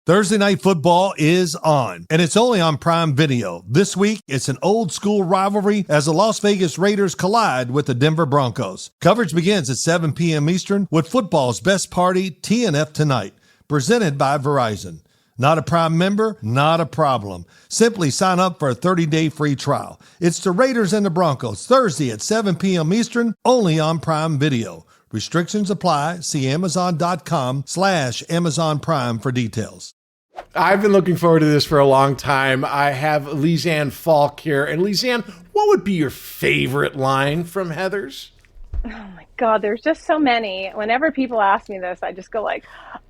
Thursday Night Football is on, and it's only on Prime Video. This week, it's an old-school rivalry as the Las Vegas Raiders collide with the Denver Broncos. Coverage begins at 7 p.m. Eastern with football's best party, TNF Tonight, presented by Verizon. Not a Prime member? Not a problem. Simply sign up for a 30-day free trial. It's the Raiders and the Broncos, Thursday at 7 p.m. Eastern, only on Prime Video. Restrictions apply. See Amazon.com/Amazon Prime for details. I've been looking forward to this for a long time. I have Lisanne Falk here. And Lisanne, what would be your favorite line from Heathers? Oh my God, there's just so many. Whenever people ask me this, I just go like,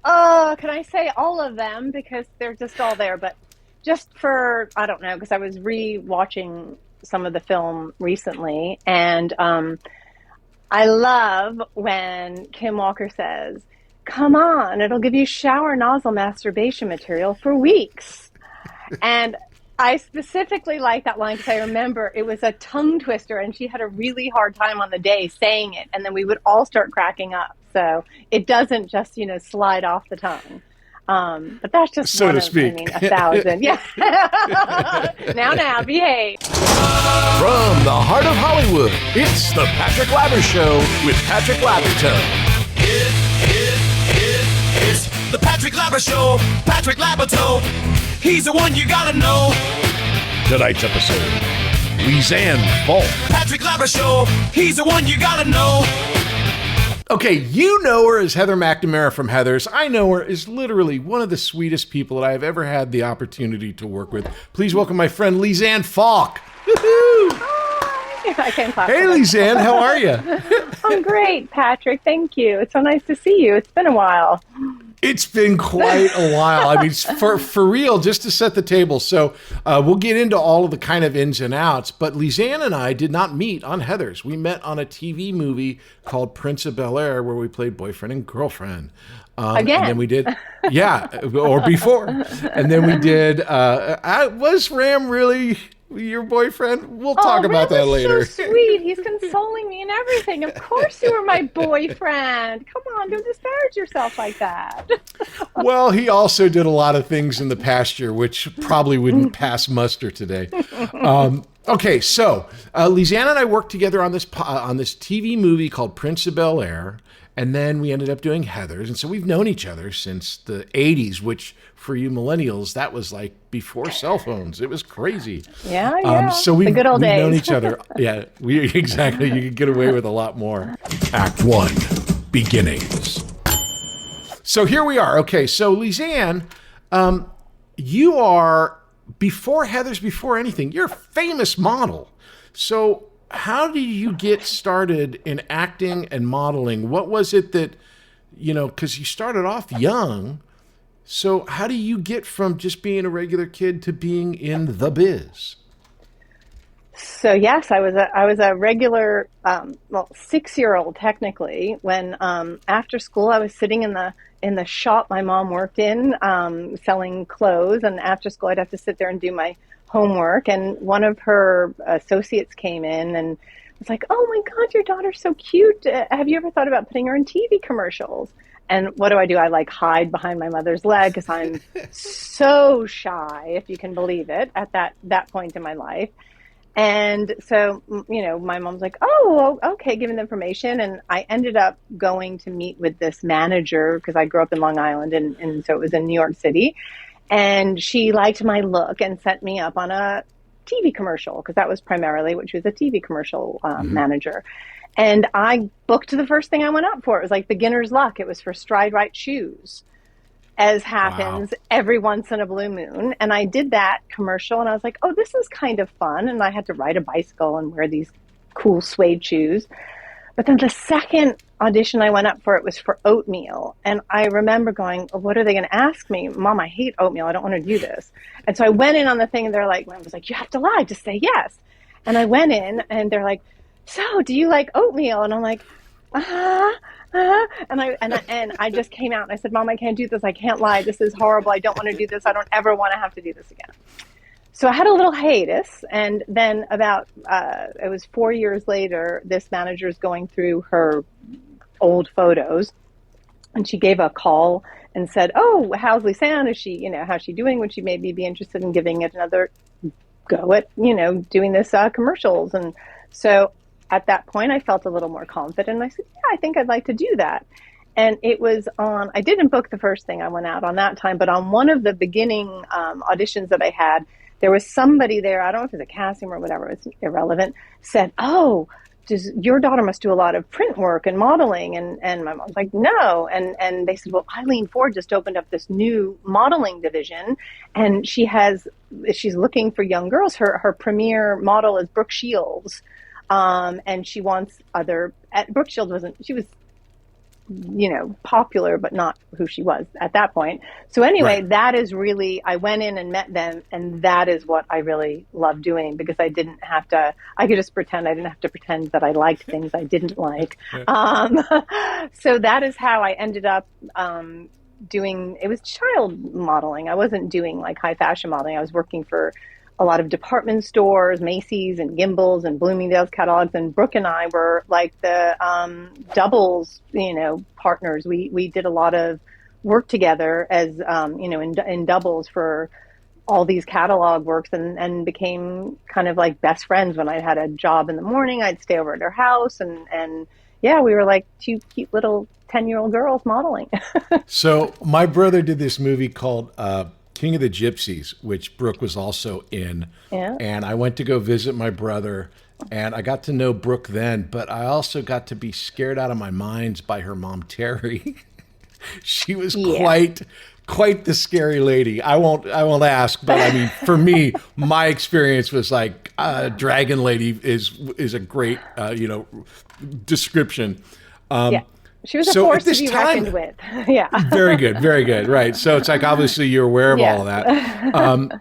oh, can I say all of them? Because they're just all there. But just for, I don't know, because I was re-watching some of the film recently. And I love when Kim Walker says, come on, it'll give you shower nozzle masturbation material for weeks. And I specifically like that line because I remember it was a tongue twister and she had a really hard time on the day saying it. And then we would all start cracking up. So it doesn't just, slide off the tongue. But that's just so one to of, speak. 1,000. Yeah. now, behave. From the heart of Hollywood, it's the Patrick Labyorteaux Show with Patrick Labyorteaux. It's the Patrick Labyorteaux Show. Patrick Labyorteaux, he's the one you gotta know. Tonight's episode, Lisanne Falk. Patrick Labyorteaux Show, he's the one you gotta know. Okay, you know her as Heather McNamara from Heathers. I know her as literally one of the sweetest people that I have ever had the opportunity to work with. Please welcome my friend Lisanne Falk. Woo-hoo! Hi. I can't clap. Hey, Lisanne, how are you? I'm great, Patrick. Thank you. It's so nice to see you. It's been a while. It's been quite a while. I mean, for real, just to set the table. So we'll get into all of the kind of ins and outs. But Lisanne and I did not meet on Heathers. We met on a TV movie called Prince of Bel-Air, where we played boyfriend and girlfriend. Again. And then we did, yeah, or before. And then we did, was Ram really your boyfriend? We'll talk about that later. So sweet. He's consoling me and everything. Of course you were my boyfriend. Come on, don't disparage yourself like that. Well, he also did a lot of things in the pasture, which probably wouldn't pass muster today. Okay, so Lisanne and I worked together on this TV movie called Prince of Bel-Air, and then we ended up doing Heathers, and so we've known each other since the 80s, which for you millennials, that was like before cell phones. It was crazy. Yeah. So the good old we've days. known each other. Yeah, exactly. You could get away with a lot more. Act 1, Beginnings. So here we are. Okay, so Lisanne, you are, before Heathers, before anything, you're a famous model. So how did you get started in acting and modeling? What was it that, because you started off young. So how do you get from just being a regular kid to being in the biz? So yes, I was a regular, 6-year-old technically. When after school, I was sitting in the shop my mom worked in, selling clothes, and after school, I'd have to sit there and do my homework. And one of her associates came in and was like, "Oh my God, your daughter's so cute. Have you ever thought about putting her in TV commercials?" And what do? I hide behind my mother's leg because I'm so shy, if you can believe it, at that point in my life. And so, my mom's like, "Oh, okay, give me the information." And I ended up going to meet with this manager because I grew up in Long Island, and so it was in New York City. And she liked my look and set me up on a TV commercial because that was primarily what she was, a TV commercial manager. And I booked the first thing I went up for. It was like beginner's luck. It was for Stride Right shoes, as happens every once in a blue moon. And I did that commercial and I was like, oh, this is kind of fun. And I had to ride a bicycle and wear these cool suede shoes. But then the second audition I went up for, it was for oatmeal. And I remember going, oh, what are they going to ask me? Mom, I hate oatmeal. I don't want to do this. And so I went in on the thing and they're like, I was like, you have to lie, just say yes. And I went in and they're like, so do you like oatmeal? And I'm like, and I just came out and I said, Mom, I can't do this. I can't lie. This is horrible. I don't want to do this. I don't ever want to have to do this again. So I had a little hiatus. And then about, it was 4 years later, this manager's going through her old photos and she gave a call and said, "Oh, how's Lisanne? Is she, how's she doing? Would she maybe be interested in giving it another go at, doing this commercials?" And so at that point, I felt a little more confident. I said, "Yeah, I think I'd like to do that." And it was on, I didn't book the first thing I went out on that time, but on one of the beginning auditions that I had, there was somebody there, I don't know if it was a casting or whatever, it's irrelevant, said, "Oh, your daughter must do a lot of print work and modeling." And my mom was like, "No." And they said, "Well, Eileen Ford just opened up this new modeling division, and she's looking for young girls. Her premier model is Brooke Shields. And she wants Brooke Shields she was popular, but not who she was at that point." So anyway, Right. That is really, I went in and met them, and that is what I really loved doing, because I could just pretend. I didn't have to pretend that I liked things I didn't like. So that is how I ended up doing, it was child modeling. I wasn't doing like high fashion modeling. I was working for a lot of department stores, Macy's and Gimbel's and Bloomingdale's catalogs. And Brooke and I were like the doubles, partners. We did a lot of work together as, in doubles for all these catalog works, and became kind of like best friends. When I had a job in the morning, I'd stay over at her house. And yeah, we were like two cute little 10-year-old girls modeling. So my brother did this movie called King of the Gypsies, which Brooke was also in. Yeah. And I went to go visit my brother, and I got to know Brooke then, but I also got to be scared out of my mind by her mom, Terry. She was quite the scary lady. I won't ask, but I mean, for me, my experience was like, Dragon Lady is a great, description. Yeah. She was a force to be reckoned with. Yeah. Very good. Very good. Right. So it's like, obviously you're aware of all of that.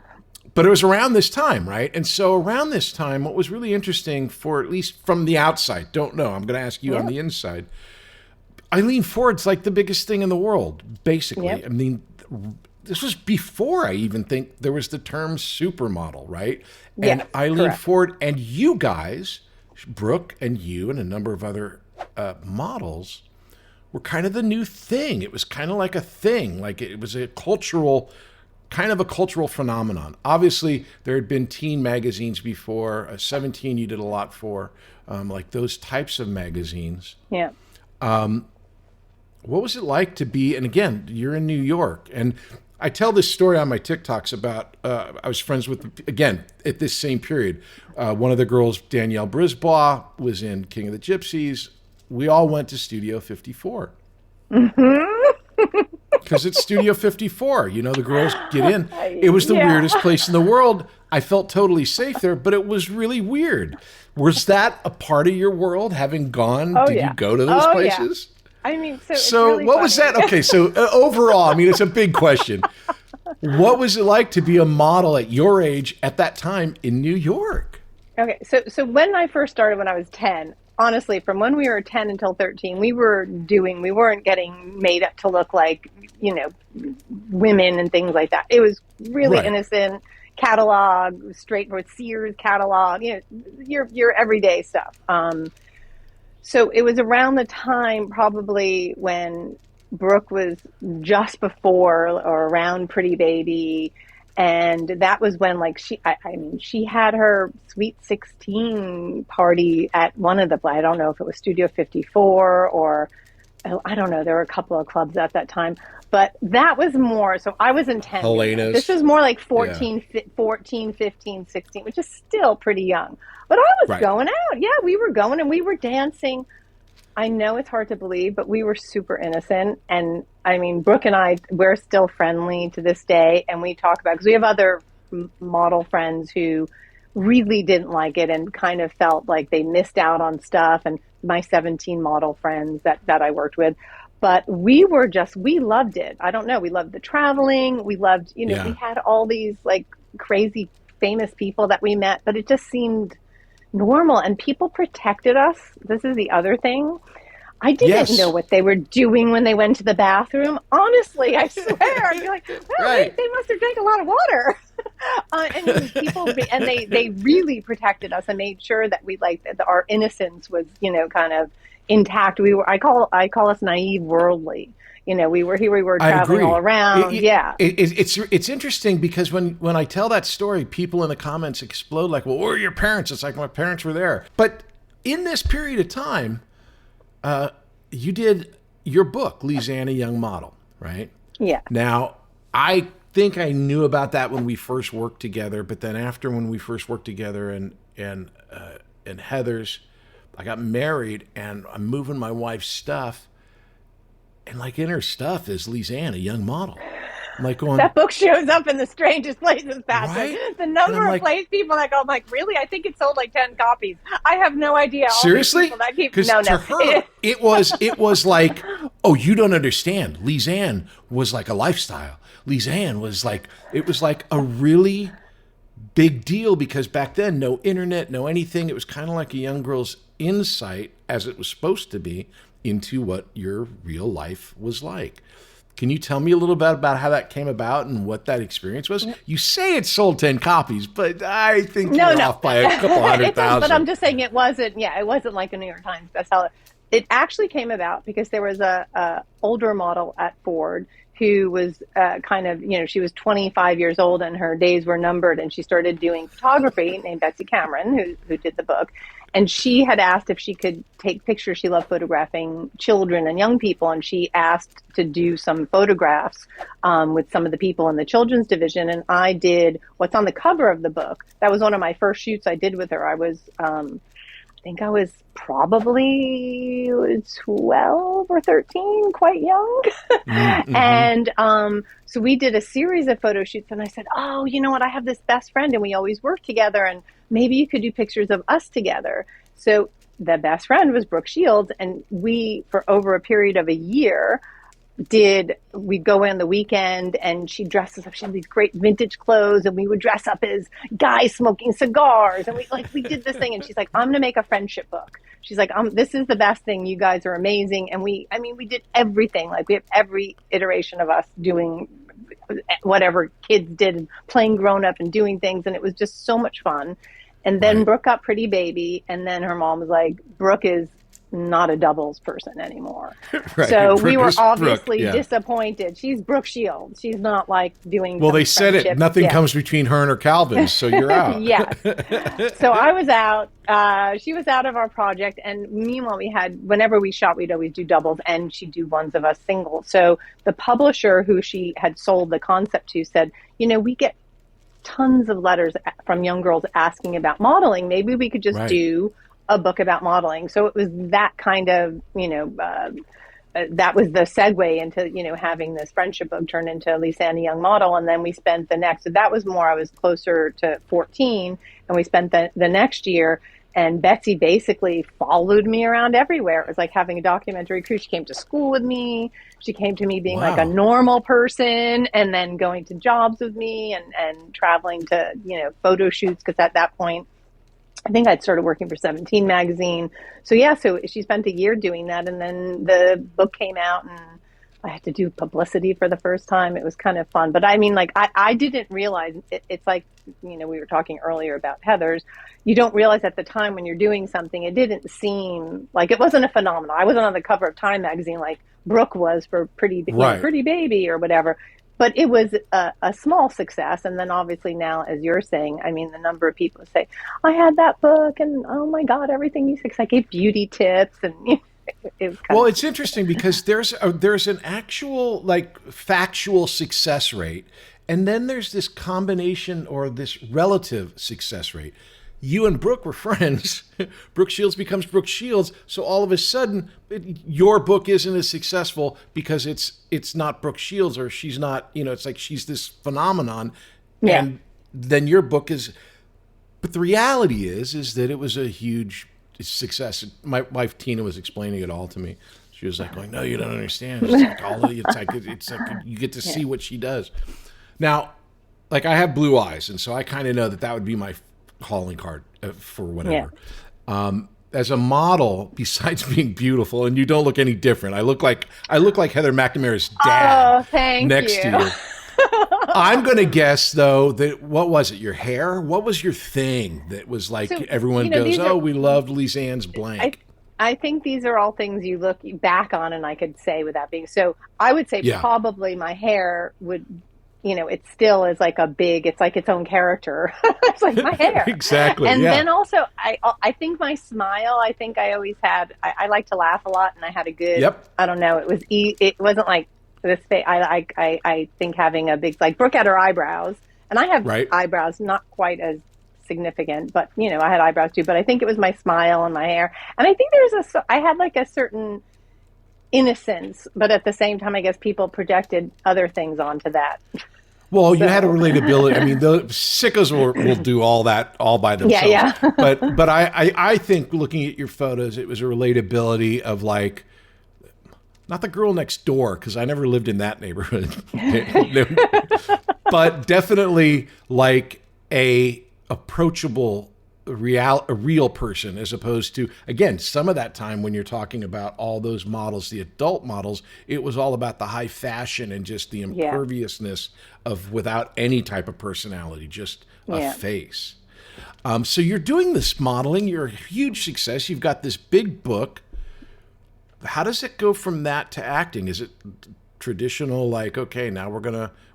But it was around this time, right? And so around this time, what was really interesting, for at least from the outside, don't know, I'm going to ask you on the inside, Eileen Ford's like the biggest thing in the world, basically. Yep. I mean, this was before I even think there was the term supermodel, right? And Eileen Ford and you guys, Brooke and you and a number of other models, were kind of the new thing. It was kind of like a thing, like it was a cultural phenomenon. Obviously, there had been teen magazines before. 17 you did a lot for, like those types of magazines. Yeah. What was it like to be, and again, you're in New York, and I tell this story on my TikToks about, I was friends with, again, at this same period, one of the girls, Danielle Brisbois, was in King of the Gypsies. We all went to Studio 54. Because it's Studio 54. The girls get in. It was the weirdest place in the world. I felt totally safe there, but it was really weird. Was that a part of your world, having gone? Did you go to those places? Yeah. I mean, so it's So really what funny. was that? Okay, so overall, I mean, it's a big question. What was it like to be a model at your age at that time in New York? Okay, so when I first started when I was 10, honestly, from when we were 10 until 13, we weren't getting made up to look like, women and things like that. It was really innocent catalog, straightforward Sears catalog, your everyday stuff. So it was around the time probably when Brooke was just before or around Pretty Baby. And that was when, like, she had her Sweet 16 party at one of I don't know if it was Studio 54 or, I don't know, there were a couple of clubs at that time. But that was more, so I was in 10. Helena's. This was more like 14, 15, 16, which is still pretty young. But I was going out. Yeah, we were going and we were dancing. I know it's hard to believe, but we were super innocent. And I mean, Brooke and I, we're still friendly to this day. And we talk about, because we have other model friends who really didn't like it and kind of felt like they missed out on stuff. And my 17 model friends that I worked with. But we loved it. I don't know. We loved the traveling. We loved, we had all these like crazy famous people that we met, but it just seemed normal, and people protected us. This is the other thing. I didn't know what they were doing when they went to the bathroom. Honestly, I swear. I'd be like, well, they must have drank a lot of water. And people, and they really protected us and made sure that we that our innocence was, kind of intact. I call us naive worldly, we were I traveling agree. all around. It's interesting because when I tell that story, people in the comments explode like, well, where are your parents? It's like, my parents were there. But in this period of time, you did your book, Lisanne, a Young Model, right? Yeah. Now, I think I knew about that when we first worked together, but then after when we first worked together and Heather's, I got married and I'm moving my wife's stuff, and like in her stuff is Lisanne, a Young Model. I'm like going, that book shows up in the strangest places, Patrick. Right? The number of like, places people that go, I'm like, really? I think it sold like 10 copies. I have no idea. Seriously? Because to her, it was like, oh, you don't understand. Lisanne was like a lifestyle. Lisanne was like, it was like a really big deal because back then, no internet, no anything. It was kind of like a young girl's insight, as it was supposed to be, into what your real life was like. Can you tell me a little bit about how that came about and what that experience was? You say it sold 10 copies, but I think you're off by a couple 100,000. But I'm just saying it wasn't like a New York Times bestseller. It actually came about because there was a older model at Ford who was she was 25 years old and her days were numbered, and she started doing photography, named Betsy Cameron, who did the book. And she had asked if she could take pictures. She loved photographing children and young people. And she asked to do some photographs with some of the people in the children's division. And I did what's on the cover of the book. That was one of my first shoots I did with her. I was, I think I was probably 12 or 13, quite young. Mm-hmm. And so we did a series of photo shoots. And I said, oh, you know what? I have this best friend and we always work together. And maybe you could do pictures of us together. So the best friend was Brooke Shields. And we, for over a period of a year, we'd go in the weekend and she'd dress us up. She had these great vintage clothes and we would dress up as guys smoking cigars. And we did this thing. And she's like, I'm going to make a friendship book. She's like, this is the best thing. You guys are amazing. And we did everything. Like we have every iteration of us doing whatever kids did, playing grown up and doing things. And it was just so much fun. And then Brooke got pretty baby. And then her mom was like, Brooke is not a doubles person anymore. Right. So we were obviously disappointed. She's Brooke Shields. She's not like doing. Well, they said it. Nothing comes between her and her Calvins, so you're out. Yes. So I was out. She was out of our project, and meanwhile, whenever we shot, we'd always do doubles, and she'd do ones of us singles. So the publisher who she had sold the concept to said, we get tons of letters from young girls asking about modeling. Maybe we could just do a book about modeling. So it was that kind of, that was the segue into, having this friendship book turn into Lisanne, a Young Model. And then we spent so that was more, I was closer to 14, and we spent the next year, and Betsy basically followed me around everywhere. It was like having a documentary crew. She came to school with me. She came to me being like a normal person, and then going to jobs with me and traveling to, photo shoots. Because at that point, I think I'd started working for 17 magazine. So she spent a year doing that. And then the book came out and I had to do publicity for the first time. It was kind of fun. But I mean, like, I didn't realize it's like, we were talking earlier about Heather's. You don't realize at the time when you're doing something, it didn't seem like it wasn't a phenomenon. I wasn't on the cover of Time magazine like Brooke was for Pretty Baby or whatever. But it was a small success. And then obviously now, as you're saying, I mean, the number of people who say, I had that book and oh my God, everything you said, I gave beauty tips. And it was it's interesting because there's an actual factual success rate. And then there's this combination or this relative success rate. You and Brooke were friends. Brooke Shields becomes Brooke Shields. So all of a sudden, your book isn't as successful because it's not Brooke Shields, or she's not, it's like she's this phenomenon. Yeah. And then your book is, but the reality is that it was a huge success. My wife Tina was explaining it all to me. She was like going, no, you don't understand. It's like you get to see what she does. Now, like I have blue eyes, and so I kind of know that would be my calling card for whatever. Yeah. As a model, besides being beautiful, and you don't look any different. I look like Heather McNamara's dad next to you. I'm going to guess though that what was it? Your hair? What was your thing that was like everyone goes, we loved Lisanne's blank? I think these are all things you look back on, and I could say without being so. I would say Yeah. probably my hair would, it still is like it's like its own character. It's like my hair. Exactly. And yeah. then also, I think my smile. I think I always had. I like to laugh a lot, and I had a good. Yep. I don't know. It wasn't like this. I think having a big, like Brooke had her eyebrows, and I have Right. eyebrows, not quite as significant, but I had eyebrows too. But I think it was my smile and my hair, and I think I had like a certain innocence, but at the same time, I guess people projected other things onto that. Well, you had a relatability. I mean, the sickos will do all that all by themselves. Yeah. But I think looking at your photos, it was a relatability of like, not the girl next door, because I never lived in that neighborhood, but definitely like a approachable a real person, as opposed to, again, some of that time when you're talking about all those models, the adult models, it was all about the high fashion and just the imperviousness of without any type of personality, just a face. So you're doing this modeling, you're a huge success, you've got this big book. How does it go from that to acting? Is it traditional, like, okay, now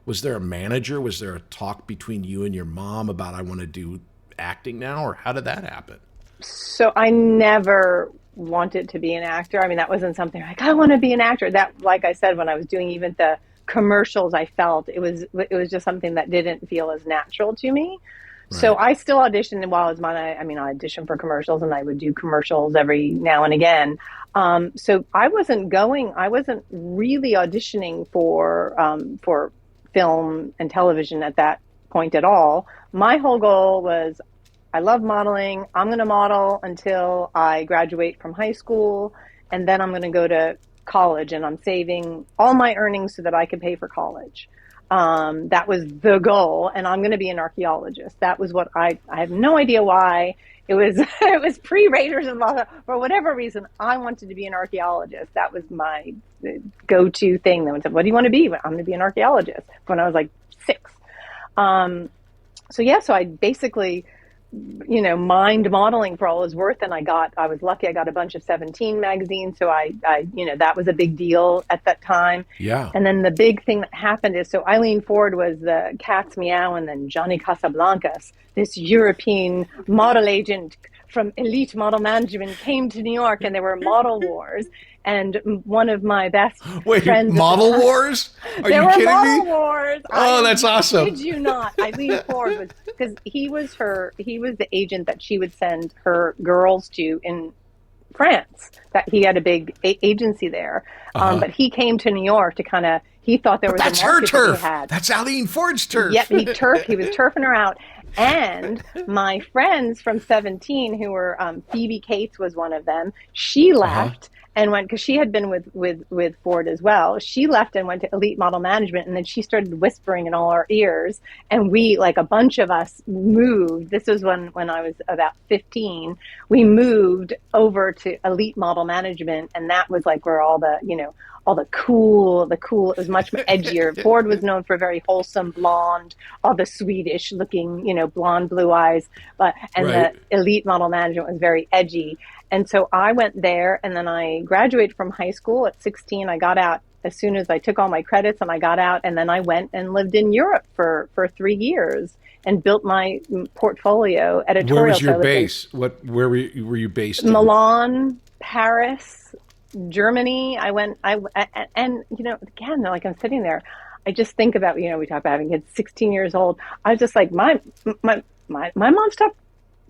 was there a manager? Was there a talk between you and your mom about, I want to do acting now, or how did that happen? So I never wanted to be an actor. I mean, that wasn't something like, I want to be an actor. That, like I said, when I was doing even the commercials, I felt it was just something that didn't feel as natural to me. Right. So I still auditioned while I was I auditioned for commercials, and I would do commercials every now and again. So I wasn't really auditioning for film and television at that point at all. My whole goal was, I love modeling. I'm going to model until I graduate from high school, and then I'm going to go to college, and I'm saving all my earnings so that I could pay for college. That was the goal, and I'm going to be an archaeologist. That was what I have no idea why. It was pre-Raiders and Law. For whatever reason, I wanted to be an archaeologist. That was my go-to thing. They said, what do you want to be? I'm going to be an archaeologist, when I was like 6. So I basically, mind modeling for all it was worth. And I was lucky. I got a bunch of 17 magazines. So I that was a big deal at that time. Yeah. And then the big thing that happened is, so Eileen Ford was the Cat's Meow, and then Johnny Casablancas, this European model agent from Elite Model Management, came to New York, and there were model wars. And one of my best friends... Model Wars? Are you kidding me? There were model wars. Oh, that's awesome. Did you not? Eileen Ford was... Because he was the agent that she would send her girls to in France. That he had a big agency there. But he came to New York to he thought there was a market that he had. That's Eileen Ford's turf. Yeah, he was turfing her out. And my friends from 17, who were Phoebe Cates was one of them. She left and went, because she had been with Ford as well. She left and went to Elite Model Management, and then she started whispering in all our ears. And we, like a bunch of us, moved. This was when I was about 15. We moved over to Elite Model Management, and that was like where all the cool, it was much edgier. Ford was known for very wholesome blonde, all the Swedish looking, blonde, blue eyes, the Elite Model Management was very edgy. And so I went there, and then I graduated from high school at 16. I got out as soon as I took all my credits, and I got out, and then I went and lived in Europe for 3 years and built my portfolio editorial. Where was your base? Where were you based in? Milan, Paris, Germany. And again, like, I'm sitting there, I just think about, we talk about having kids 16 years old. I was just like, my mom stopped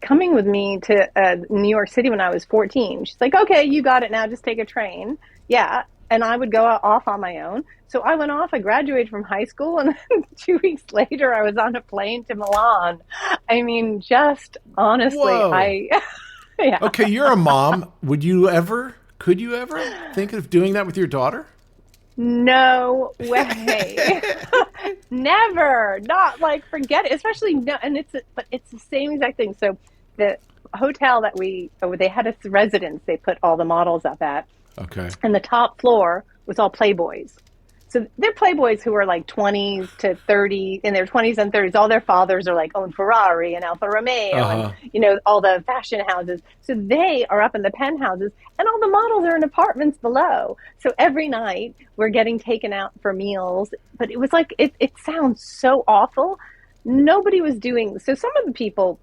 coming with me to New York City when I was 14. She's like, okay, you got it now, just take a train. Yeah. And I would go off on my own. So I went off, I graduated from high school, and 2 weeks later I was on a plane to Milan. I mean, just honestly, yeah. Okay, you're a mom. Could you ever think of doing that with your daughter? No way. Never. Not like, forget it. Especially no. And it's the same exact thing. So the hotel that they had a residence they put all the models up at. Okay. And the top floor was all Playboys. So they're playboys who are like 20s to 30, in their 20s and 30s. All their fathers are like own Ferrari and Alfa Romeo and, you know, all the fashion houses. So they are up in the penthouses and all the models are in apartments below. So every night we're getting taken out for meals. But it was like, it sounds so awful. Nobody was doing, so some of the people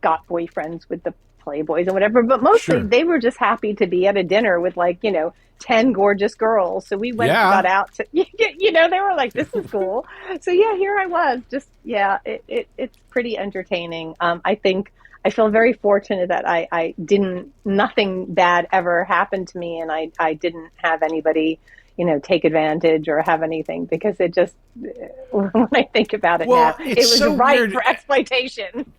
got boyfriends with the playboys and whatever, but mostly they were just happy to be at a dinner with like, you know, 10 gorgeous girls. So we went and got out to, you know, they were like, this is cool. So yeah, here I was just, it's pretty entertaining. I think I feel very fortunate that I didn't, nothing bad ever happened to me. And I didn't have anybody, you know, take advantage or have anything, because it just, when I think about it now, it was so ripe weird for exploitation.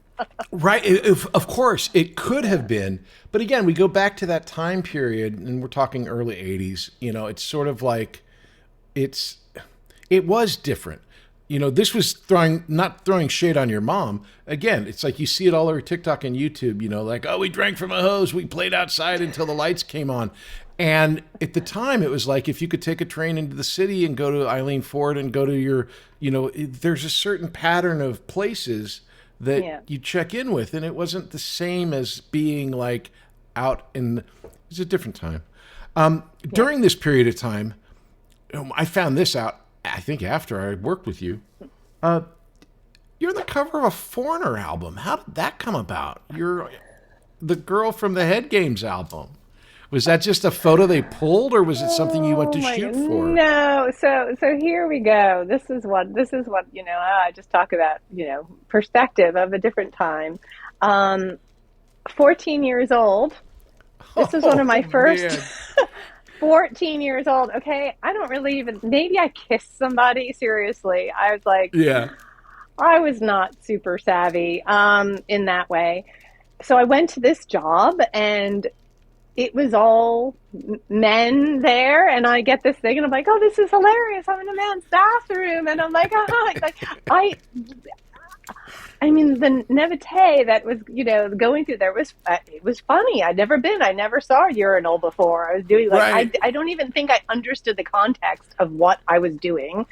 Right. Of course, it could have been. But again, we go back to that time period, and we're talking early 80s. You know, it's sort of like it was different. You know, this was not throwing shade on your mom. Again, it's like you see it all over TikTok and YouTube, you know, like, oh, we drank from a hose. We played outside until the lights came on. And at the time, it was like if you could take a train into the city and go to Eileen Ford and go to your, you know, there's a certain pattern of places that you check in with, and it wasn't the same as being like out in, it was a different time. During this period of time, I found this out, I think after I worked with you, you're the cover of a Foreigner album. How did that come about? You're the girl from the Head Games album. Was that just a photo they pulled, or was it something you went to shoot for? No. So here we go. This is what, you know, I just talk about, you know, perspective of a different time. 14 years old. This is one of my first 14 years old. Okay. I don't really even, maybe I kissed somebody. Seriously. I was like, I was not super savvy, in that way. So I went to this job and it was all men there, and I get this thing, and I'm like, oh, this is hilarious. I'm in a man's bathroom, and I'm like, I mean, the naivete that was, you know, going through there was, it was funny. I never saw a urinal before. I was doing like, I don't even think I understood the context of what I was doing.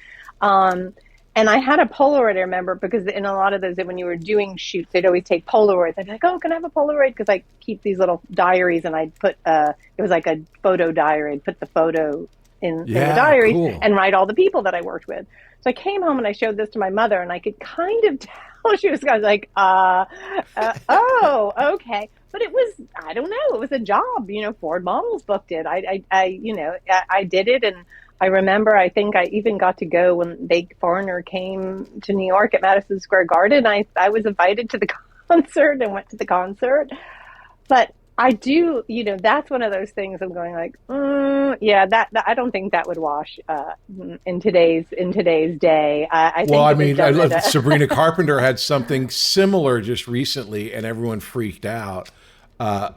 And I had a Polaroid, I remember, because in a lot of those, when you were doing shoots, they'd always take Polaroids. I'd be like, oh, can I have a Polaroid? Because I keep these little diaries, and I'd put, it was like a photo diary. I'd put the photo in the diary and write all the people that I worked with. So I came home and I showed this to my mother, and I could kind of tell she was kind of like, oh, okay. But it was, I don't know, it was a job, you know, Ford Models booked it. I did it, and I remember, I think I even got to go when Foreigner came to New York at Madison Square Garden. I was invited to the concert and went to the concert. But I do, you know, that's one of those things I'm going like, that I don't think that would wash in today's day. I think Sabrina Carpenter had something similar just recently, and everyone freaked out. But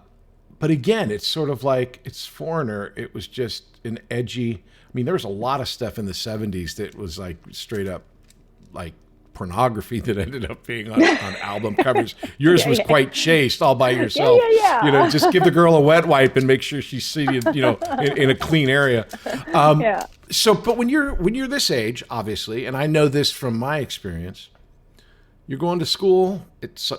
again, it's sort of like, it's Foreigner. It was just an edgy, I mean, there was a lot of stuff in the 70s that was like straight up like pornography that ended up being on album covers. Yours was quite chaste all by yourself. You know, just give the girl a wet wipe and make sure she's seated, you know, in a clean area. So, but when you're this age, obviously, and I know this from my experience, you're going to school.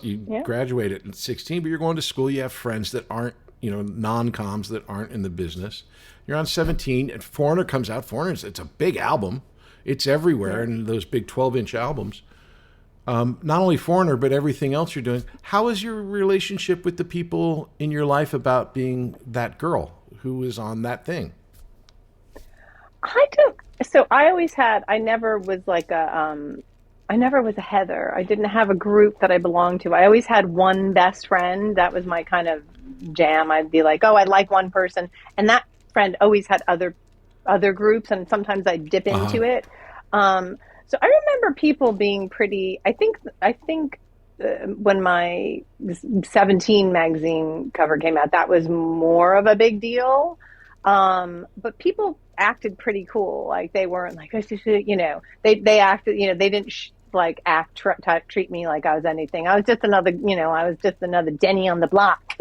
You graduate at 16, but you're going to school. You have friends that aren't, you know, non-coms that aren't in the business. You're on 17, and Foreigner comes out. It's a big album. It's everywhere, and those big 12-inch albums. Not only Foreigner, but everything else you're doing. How is your relationship with the people in your life about being that girl who is on that thing? So I never was like I never was a Heather. I didn't have a group that I belonged to. I always had one best friend. That was my kind of jam. I'd be like, oh, I like one person. And that friend always had other groups, and sometimes I'd dip into it. So I remember people being pretty, I think when my 17 magazine cover came out, that was more of a big deal. But people acted pretty cool. Like they weren't like, you know, they acted, you know, they didn't treat me like I was anything. I was just another Denny on the block,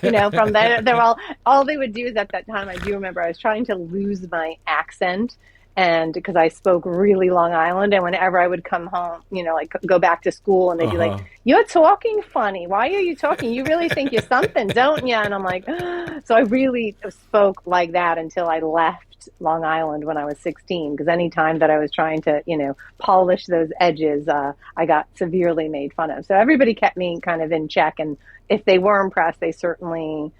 you know, from there. They're all they would do is at that time, I do remember I was trying to lose my accent. And because I spoke really Long Island, and whenever I would come home, like go back to school, and they'd be like, "You're talking funny. Why are you talking? You really think you're something, don't you?" And I'm like, so I really spoke like that until I left Long Island when I was 16. Because any time that I was trying to, polish those edges, I got severely made fun of. So everybody kept me kind of in check, and if they were impressed, they certainly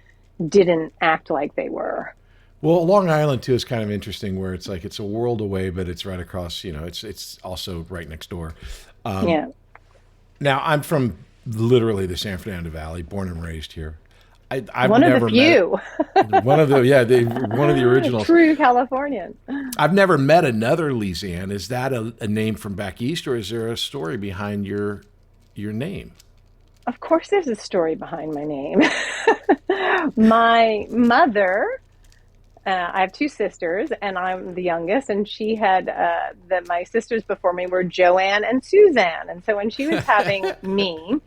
didn't act like they were. Well, Long Island too is kind of interesting, where it's like it's a world away, but it's right across. It's also right next door. Yeah. Now I'm from literally the San Fernando Valley, born and raised here. I've one never of the few. One of the originals. True Californian. I've never met another Lisanne. Is that a name from back east, or is there a story behind your name? Of course, there's a story behind my name. My mother. I have two sisters, and I'm the youngest, and she had my sisters before me were Joanne and Suzanne. And so when she was having me,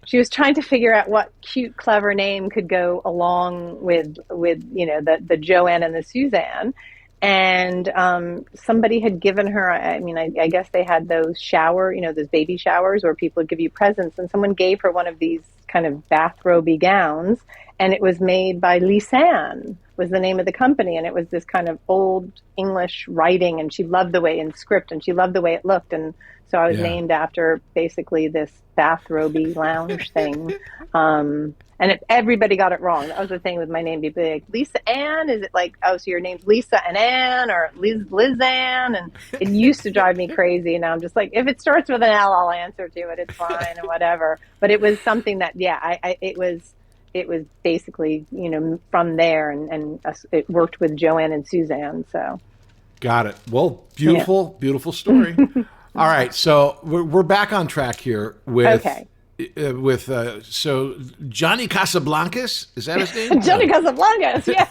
she was trying to figure out what cute, clever name could go along with the Joanne and the Suzanne. And somebody had given her, I guess they had those those baby showers where people would give you presents, and someone gave her one of these kind of bathrobe-y gowns, and it was made by Lisanne, was the name of the company, and it was this kind of old English writing, and she loved the way in script, and she loved the way it looked, and so I was named after basically this bathrobe-y lounge thing. And if everybody got it wrong, that was the thing with my name. People be like, Lisa Ann? Is it like, so your name's Lisa and Ann, or Lisanne? And it used to drive me crazy. And now I'm just like, if it starts with an L, I'll answer to it. It's fine and whatever. But it was something that, it was basically, from there, and it worked with Joanne and Suzanne. So. Got it. Well, beautiful story. All right. So we're back on track here with. Okay. So Johnny Casablancas, is that his name? Johnny Casablancas, yeah.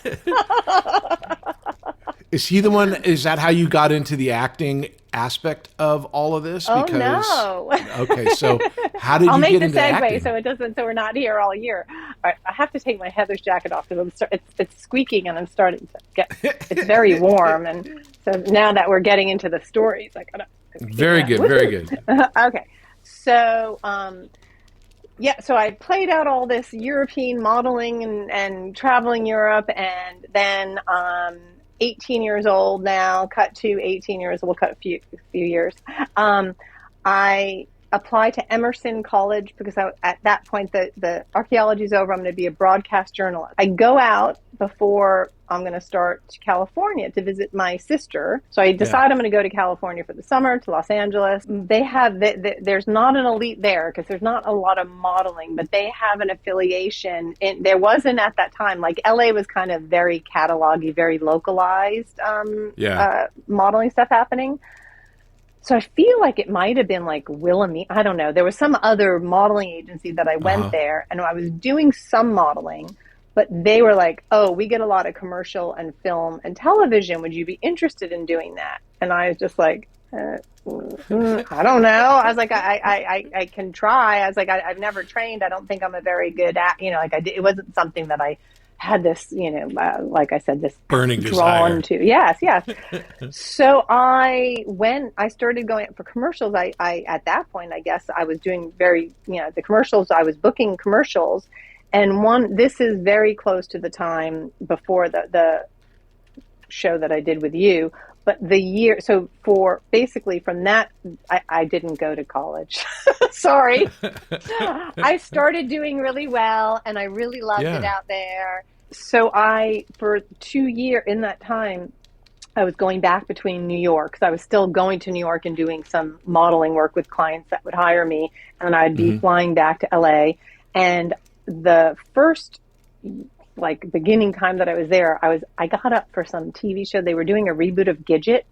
Is he the one? Is that how you got into the acting aspect of all of this? Oh, no. Okay, so how did you get into acting? I'll make the segue so we're not here all year. All right, I have to take my Heather's jacket off because it's squeaking and I'm starting to get. It's very warm, and so now that we're getting into the stories, I gotta. Very good. Okay, so. So I played out all this European modeling and traveling Europe, and then 18 years old now, cut to 18 years, we'll cut a few years. I applied to Emerson College because at that point the archaeology's over. I'm going to be a broadcast journalist. I go out before I'm going to start to California to visit my sister. So I decide I'm going to go to California for the summer, to Los Angeles. They have, there's not an elite there because there's not a lot of modeling, but they have an affiliation. There wasn't at that time, like LA was kind of very catalog-y, very localized modeling stuff happening. So I feel like it might have been like Wilhelmina. I don't know. There was some other modeling agency that I went there, and I was doing some modeling, but they were like, "Oh, we get a lot of commercial and film and television. Would you be interested in doing that?" And I was just like, I don't know. I was like, I can try. I was like, I've never trained. I don't think I'm a very good it wasn't something that I had this, like I said, this burning desire to. Yes. So I started going for commercials. I at that point, I guess I was doing the commercials. I was booking commercials, and this is very close to the time before the show that I did with you. But the year, so for basically from that, I didn't go to college. Sorry. I started doing really well, and I really loved it out there. So for 2 years in that time, I was going back between New York, because I was still going to New York and doing some modeling work with clients that would hire me, and I'd be flying back to LA. And the first beginning time that I was there, I got up for some TV show. They were doing a reboot of Gidget.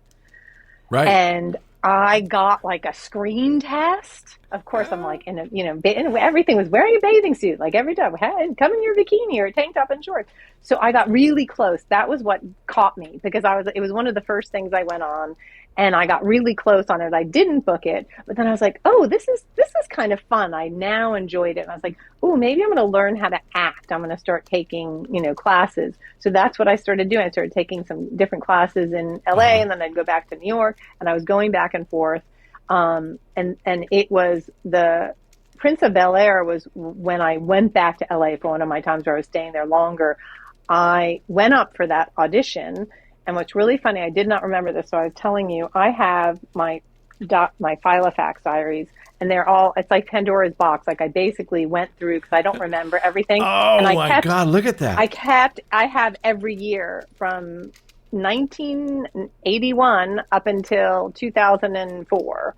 Right. And I got like a screen test. Of course, I'm like everything was wearing a bathing suit, like every time. Come in your bikini or a tank top and shorts. So I got really close. That was what caught me, because it was one of the first things I went on. and I got really close on it. I didn't book it, but then I was like, oh, this is kind of fun. I now enjoyed it. And I was like, oh, maybe I'm going to learn how to act. I'm going to start taking, classes. So that's what I started doing. I started taking some different classes in LA, and then I'd go back to New York, and I was going back and forth. And it was the Prince of Bel-Air was when I went back to LA for one of my times where I was staying there longer. I went up for that audition. And what's really funny, I did not remember this, so I was telling you, I have my Filofax diaries, and they're all, it's like Pandora's box. Like I basically went through, because I don't remember everything. Oh, my God, look at that. I have every year from 1981 up until 2004.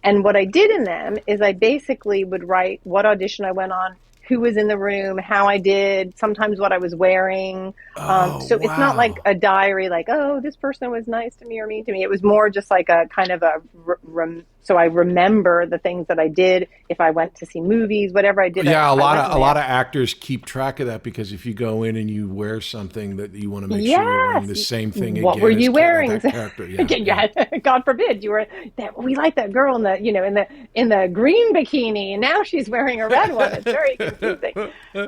And what I did in them is I basically would write what audition I went on, who was in the room, how I did, sometimes what I was wearing. So it's not like a diary like, oh, this person was nice to me or mean to me. It was more just like a kind of so I remember the things that I did, if I went to see movies, whatever I did. Yeah, a lot of actors keep track of that, because if you go in and you wear something that you want to make sure you're wearing the same thing again. What were you wearing? That character. Yeah. God forbid you were that. We like that girl in the in the green bikini, and now she's wearing a red one. It's very confusing.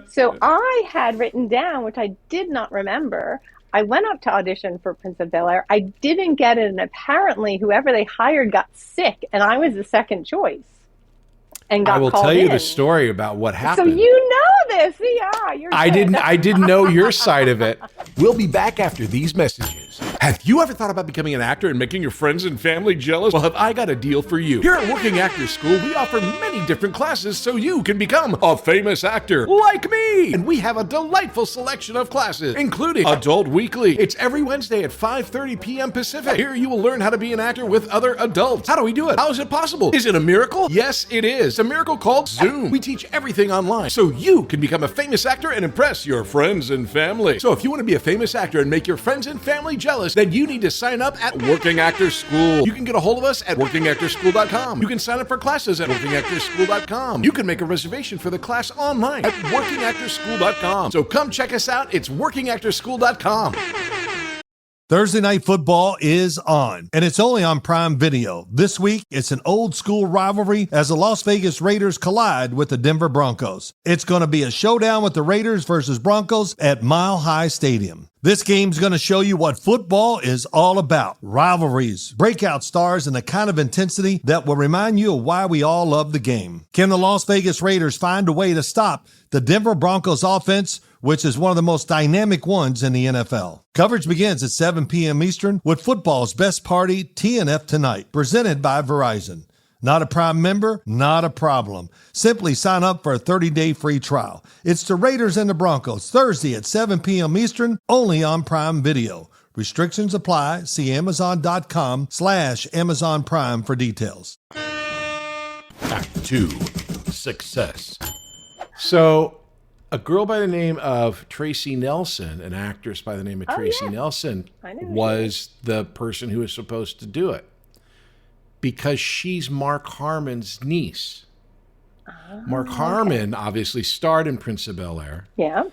So I had written down, which I did not remember. I went up to audition for Prince of Bel-Air. I didn't get it, and apparently whoever they hired got sick, and I was the second choice. And got I will called tell you in. the story about what happened. So you know this, yeah? You're I good. didn't know your side of it. We'll be back after these messages. Have you ever thought about becoming an actor and making your friends and family jealous? Well, have I got a deal for you. Here at Working Actors School, we offer many different classes so you can become a famous actor like me. And we have a delightful selection of classes, including Adult Weekly. It's every Wednesday at 5:30 p.m. Pacific. Here you will learn how to be an actor with other adults. How do we do it? How is it possible? Is it a miracle? Yes, it is. A miracle called Zoom. We teach everything online so you can become a famous actor and impress your friends and family. So if you want to be a famous actor and make your friends and family jealous, then you need to sign up at Working Actors School. You can get a hold of us at workingactorschool.com. You can sign up for classes at workingactorschool.com. You can make a reservation for the class online at workingactorschool.com. So come check us out. It's workingactorschool.com. Thursday Night Football is on, and it's only on Prime Video. This week, it's an old school rivalry as the Las Vegas Raiders collide with the Denver Broncos. It's going to be a showdown with the Raiders versus Broncos at Mile High Stadium. This game's going to show you what football is all about. Rivalries, breakout stars, and the kind of intensity that will remind you of why we all love the game. Can the Las Vegas Raiders find a way to stop the Denver Broncos offense, which is one of the most dynamic ones in the NFL? Coverage begins at 7 p.m. Eastern with football's best party, TNF Tonight, presented by Verizon. Not a Prime member? Not a problem. Simply sign up for a 30-day free trial. It's the Raiders and the Broncos, Thursday at 7 p.m. Eastern, only on Prime Video. Restrictions apply. See Amazon.com/Amazon Prime for details. Back to success. So a girl by the name of Tracy Nelson, an actress by the name of Tracy Nelson, was the person who was supposed to do it, because she's Mark Harmon's niece. Mark Harmon obviously starred in Prince of Bel-Air. Yeah.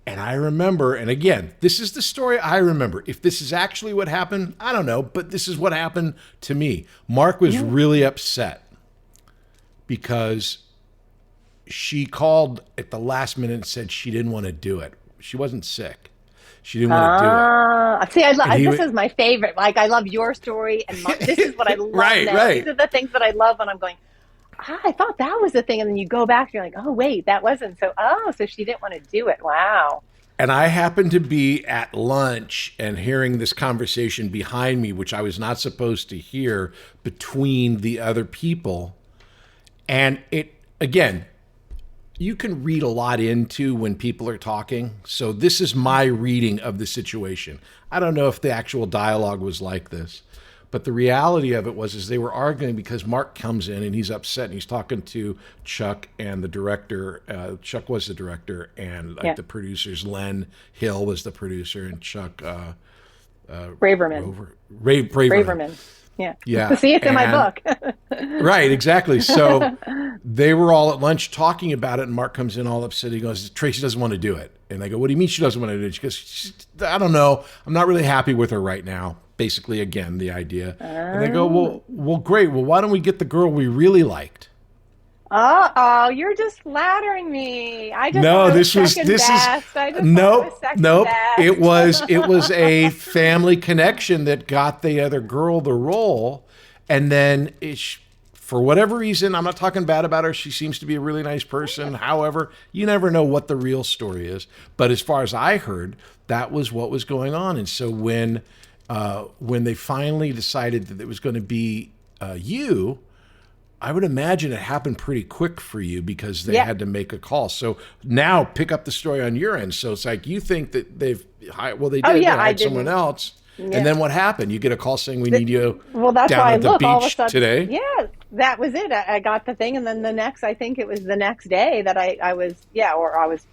And I remember, and again, this is the story I remember. If this is actually what happened, I don't know, but this is what happened to me. Mark was really upset because she called at the last minute and said she didn't want to do it. She wasn't sick. She didn't want to do it. See, this is my favorite. Like, I love your story, and this is what I love now. Right. These are the things that I love when I'm going, I thought that was the thing. And then you go back and you're like, oh, wait, that wasn't. So she didn't want to do it. Wow. And I happened to be at lunch and hearing this conversation behind me, which I was not supposed to hear, between the other people. And it, again, you can read a lot into when people are talking. So this is my reading of the situation. I don't know if the actual dialogue was like this, but the reality of it was they were arguing because Mark comes in and he's upset and he's talking to Chuck and the director. Chuck was the director, and the producers. Len Hill was the producer, and Chuck Braverman. Braverman. Yeah. See, it's in my book. Right, exactly. So they were all at lunch talking about it, and Mark comes in all upset. He goes, Tracy doesn't want to do it. And they go, what do you mean she doesn't want to do it? She goes, I don't know. I'm not really happy with her right now. basically, again, the idea. And they go, well, great. Well, why don't we get the girl we really liked? Oh, you're just flattering me. I just No, thought it this was second this best. is I just nope, thought it was second nope. best. It was a family connection that got the other girl the role, and then for whatever reason, I'm not talking bad about her. She seems to be a really nice person. However, you never know what the real story is. But as far as I heard, that was what was going on. And so when they finally decided that it was going to be you, I would imagine it happened pretty quick for you because they had to make a call. So now pick up the story on your end. So it's like you think that they hired someone else. Yeah. And then what happened? You get a call saying we need you that's down why at the beach all of a sudden, today? Yeah, that was it. I got the thing. And then I think it was the next day that I was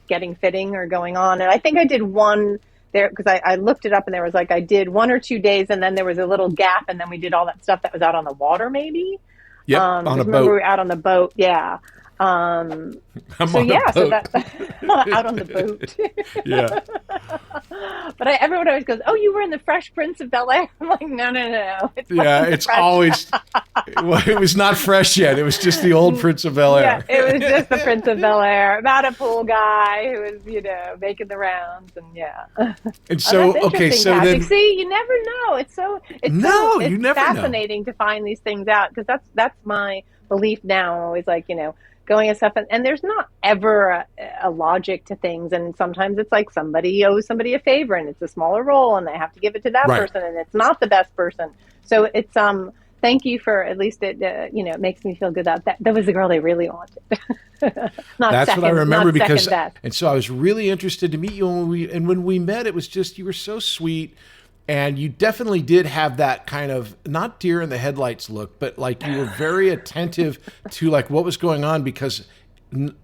getting fitting or going on. And I think I did one there because I looked it up and there was I did 1 or 2 days and then there was a little gap and then we did all that stuff that was out on the water maybe. Yep, on a boat. We were out on the boat, yeah. So that out on the boat. Yeah. But everyone always goes, "Oh, you were in the Fresh Prince of Bel-Air." I'm like, no. It's always. Well, it was not fresh yet. It was just the old Prince of Bel-Air. Yeah, it was just the Prince of Bel-Air about a pool guy who was, making the rounds, and And so, okay, so Patrick. then, see, you never know. You never fascinating to find these things out because that's my belief now. I'm always going and stuff, and there's not ever a logic to things, and sometimes it's like somebody owes somebody a favor, and it's a smaller role, and they have to give it to that person, and it's not the best person. So it's thank you for at least it it makes me feel good that was the girl they really wanted. That's what I remember because, best. And so I was really interested to meet you, when we met, it was just you were so sweet. And you definitely did have that kind of not deer in the headlights look, but you were very attentive to what was going on because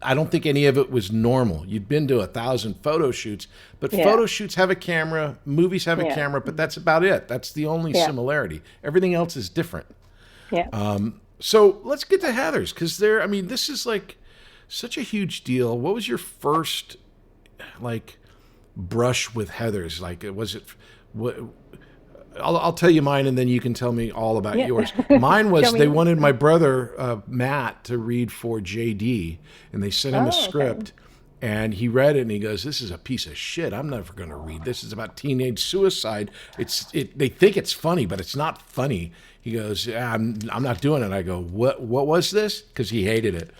I don't think any of it was normal. You'd been to 1,000 photo shoots, but photo shoots have a camera, movies have a camera, but that's about it. That's the only similarity. Everything else is different. Yeah. So let's get to Heather's because this is such a huge deal. What was your first brush with Heather's? Was it? I'll tell you mine, and then you can tell me all about yours. Mine was they wanted my brother Matt to read for JD, and they sent him a script, and he read it, and he goes, "This is a piece of shit. I'm never going to read this. It's about teenage suicide. They think it's funny, but it's not funny." He goes, "I'm not doing it." I go, "What was this?" Because he hated it.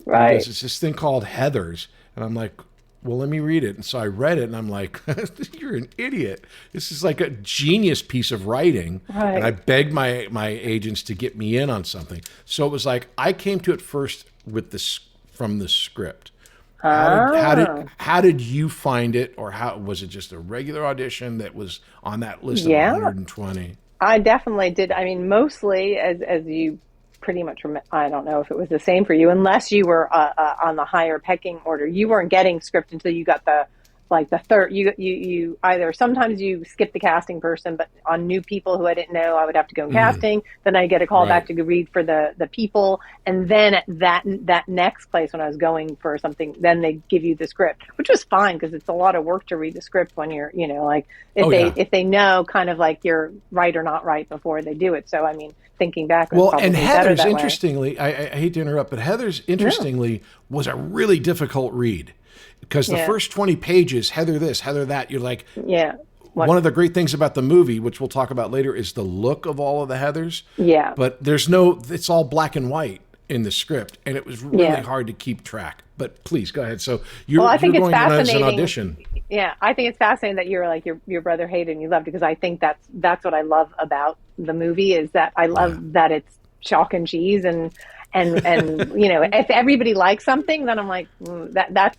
Right. He goes, "It's this thing called Heather's," and I'm like, well, let me read it. And so I read it, and I'm like, you're an idiot. This is a genius piece of writing. Right. And I begged my agents to get me in on something. So it was I came to it first from the script. How did you find it, or how was it just a regular audition that was on that list of 120? I definitely did. Mostly as you pretty much, I don't know if it was the same for you, unless you were on the higher pecking order. You weren't getting script until you got the third. You either sometimes you skip the casting person, but on new people who I didn't know, I would have to go in casting. Then I get a call back to read for the people, and then at that next place when I was going for something, then they give you the script, which was fine because it's a lot of work to read the script when you're if they know kind of you're right or not right before they do it. So thinking back, and Heather's interestingly, I hate to interrupt, but Heather's interestingly was a really difficult read. Because the first 20 pages, Heather this, Heather that, you're like, one of the great things about the movie, which we'll talk about later, is the look of all of the Heathers. Yeah. But it's all black and white in the script, and it was really hard to keep track. But please, go ahead. So you're going in as an audition. Yeah, I think it's fascinating that you're your brother hated and you loved it, because I think that's what I love about the movie, is that I love that it's chalk and cheese and if everybody likes something, then I'm like,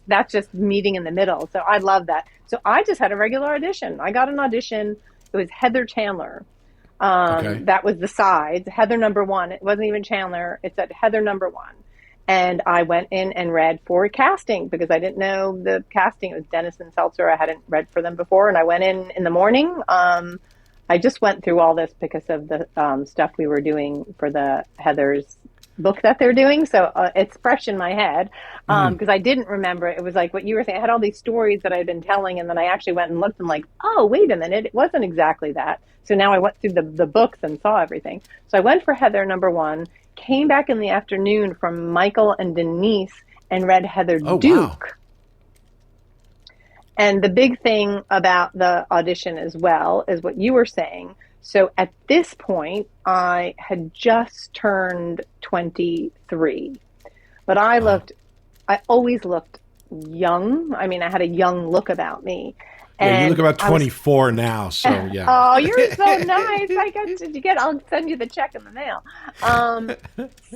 that's just meeting in the middle. So I love that. So I just had a regular audition. I got an audition. It was Heather Chandler. That was the sides. Heather number 1. It wasn't even Chandler. It said Heather number 1. And I went in and read for casting because I didn't know the casting. It was Dennis and Seltzer. I hadn't read for them before. And I went in the morning. I just went through all this because of the stuff we were doing for the Heathers book that they're doing. So it's fresh in my head because I didn't remember it. It was like what you were saying. I had all these stories that I'd been telling, and then I actually went and looked and like, oh, wait a minute, it wasn't exactly that. So now I went through the books and saw everything. So I went for Heather #1, came back in the afternoon from Michael and Denise and read Heather Duke. Wow. And the big thing about the audition as well is what you were saying. So at this point, I had just turned 23, but I always looked young. I mean, I had a young look about me. Yeah, you look about 24 now, so yeah. Oh, you're so nice. I'll send you the check in the mail.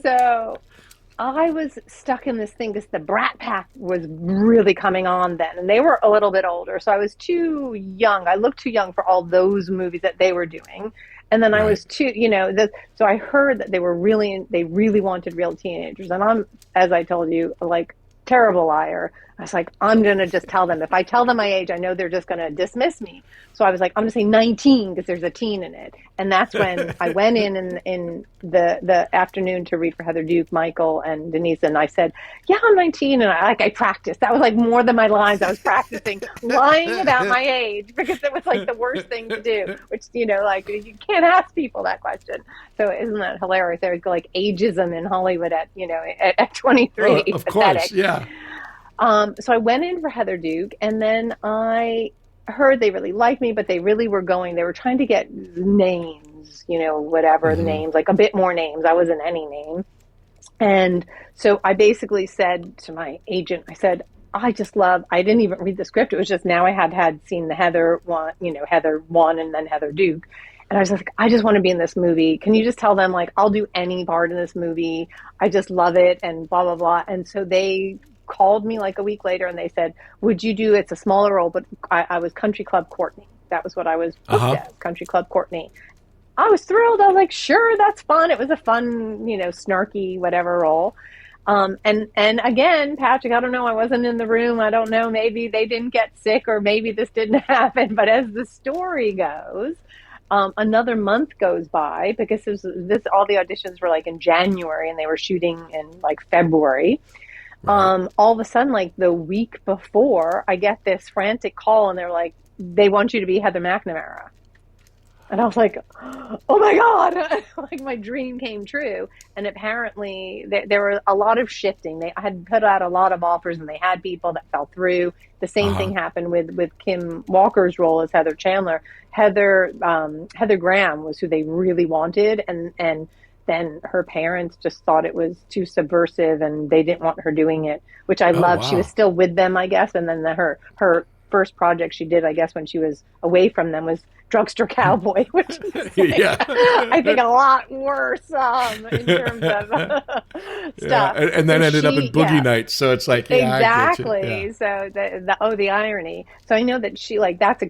So I was stuck in this thing because the Brat Pack was really coming on then, and they were a little bit older. So I was too young. I looked too young for all those movies that they were doing. And then I was too, so I heard that they really wanted real teenagers. And I'm, as I told you, like terrible liar. I was like, I'm going to just tell them. If I tell them my age, I know they're just going to dismiss me. So I was like, I'm going to say 19 because there's a teen in it. And that's when I went in the afternoon to read for Heather Duke, Michael, and Denise. And I said, yeah, I'm 19. And I practiced. That was like more than my lines. I was practicing lying about my age because it was like the worst thing to do, which, like you can't ask people that question. So isn't that hilarious? There's like ageism in Hollywood at 23. Of course, yeah. So I went in for Heather Duke, and then I heard they really liked me, but they really were trying to get names, whatever names, like a bit more names. I wasn't any name. And so I basically said to my agent, I said, I didn't even read the script. It was just now I had seen the Heather one, Heather 1 and then Heather Duke. And I was like, I just want to be in this movie. Can you just tell them, like, I'll do any part in this movie. I just love it and blah, blah, blah. And so they called me like a week later and they said, would you do, it's a smaller role, but I was Country Club Courtney. That was what I was booked as, Country Club Courtney. I was thrilled. I was like, sure, that's fun. It was a fun, snarky, whatever role. And again, Patrick, I don't know. I wasn't in the room. I don't know. Maybe they didn't get sick or maybe this didn't happen. But as the story goes, another month goes by because all the auditions were like in January and they were shooting in like February. Right. All of a sudden, like the week before, I get this frantic call and they're like, they want you to be Heather McNamara. And I was like, oh my God, like my dream came true. And apparently there were a lot of shifting. I had put out a lot of offers and they had people that fell through. The same thing happened with Kim Walker's role as Heather Chandler. Heather Graham was who they really wanted. And then her parents just thought it was too subversive and they didn't want her doing it, which I loved. Wow. She was still with them, I guess. And then her first project she did, I guess, when she was away from them was Drugstore Cowboy, which is I think a lot worse in terms of stuff. And then ended up in Boogie Nights. So it's like, exactly. Yeah. So the irony. So I know that she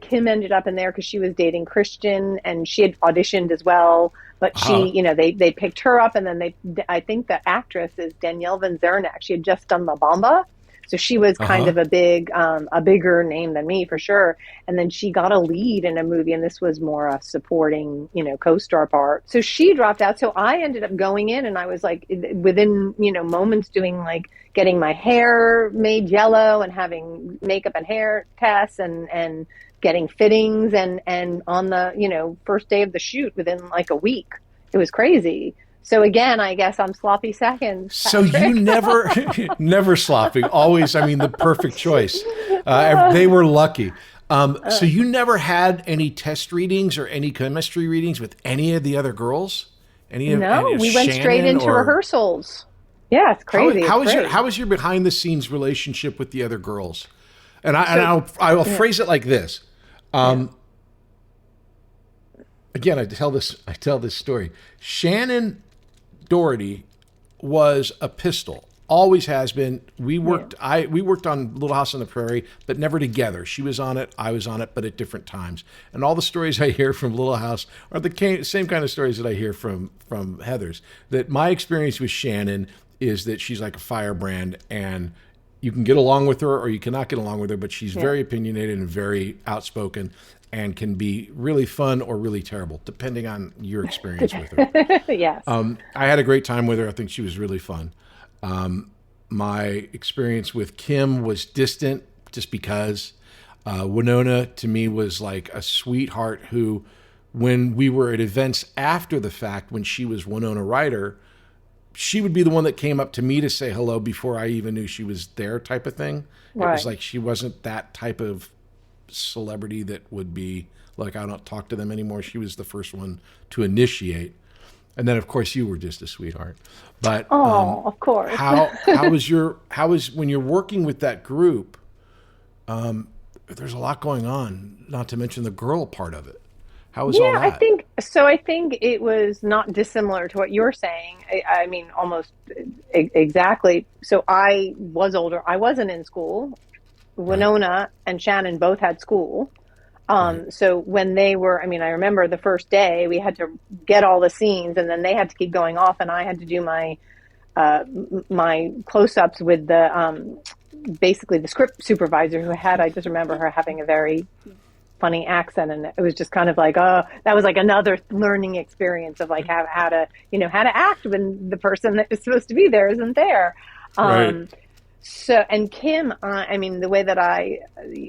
Kim ended up in there because she was dating Christian and she had auditioned as well. But she, they picked her up, and then I think the actress is Danielle Van Zernak. She had just done La Bamba, so she was kind of a bigger name than me for sure. And then she got a lead in a movie, and this was more a supporting, co-star part. So she dropped out. So I ended up going in, and I was like, within moments, doing like getting my hair made yellow and having makeup and hair tests and getting fittings and on the, first day of the shoot within like a week. It was crazy. So again, I guess I'm sloppy seconds. So you never sloppy. Always, the perfect choice. They were lucky. So you never had any test readings or any chemistry readings with any of the other girls? No, we went straight into rehearsals. Yeah, it's crazy. How was your behind the scenes relationship with the other girls? And I'll phrase it like this. Again, I tell this story. Shannon Doherty was a pistol. Always has been. We worked on Little House on the Prairie, but never together. She was on it, I was on it, but at different times. And all the stories I hear from Little House are the same kind of stories that I hear from Heather's. That my experience with Shannon is that she's like a firebrand, and you can get along with her or you cannot get along with her, but she's very opinionated and very outspoken. and can be really fun or really terrible, depending on your experience with her. Yes. I had a great time with her. I think she was really fun. My experience with Kim was distant just because Winona to me was like a sweetheart who, when we were at events after the fact, when she was Winona Ryder, she would be the one that came up to me to say hello before I even knew she was there, type of thing. Right. It was like she wasn't that type of celebrity that would be like, I don't talk to them anymore. She was the first one to initiate. And then of course you were just a sweetheart. But of course. how was when you're working with that group, there's a lot going on, not to mention the girl part of it. How was all that? I think it was not dissimilar to what you're saying. I mean, almost exactly. So I was older. I wasn't in school. Winona and Shannon both had school. So when they were, I mean, I remember the first day we had to get all the scenes, and then they had to keep going off, and I had to do my my close-ups with the basically the script supervisor who had, I just remember her having a very funny accent, and it was just kind of like, that was like another learning experience of like how to act when the person that is supposed to be there isn't there. Right. So, and Kim, I mean, the way that I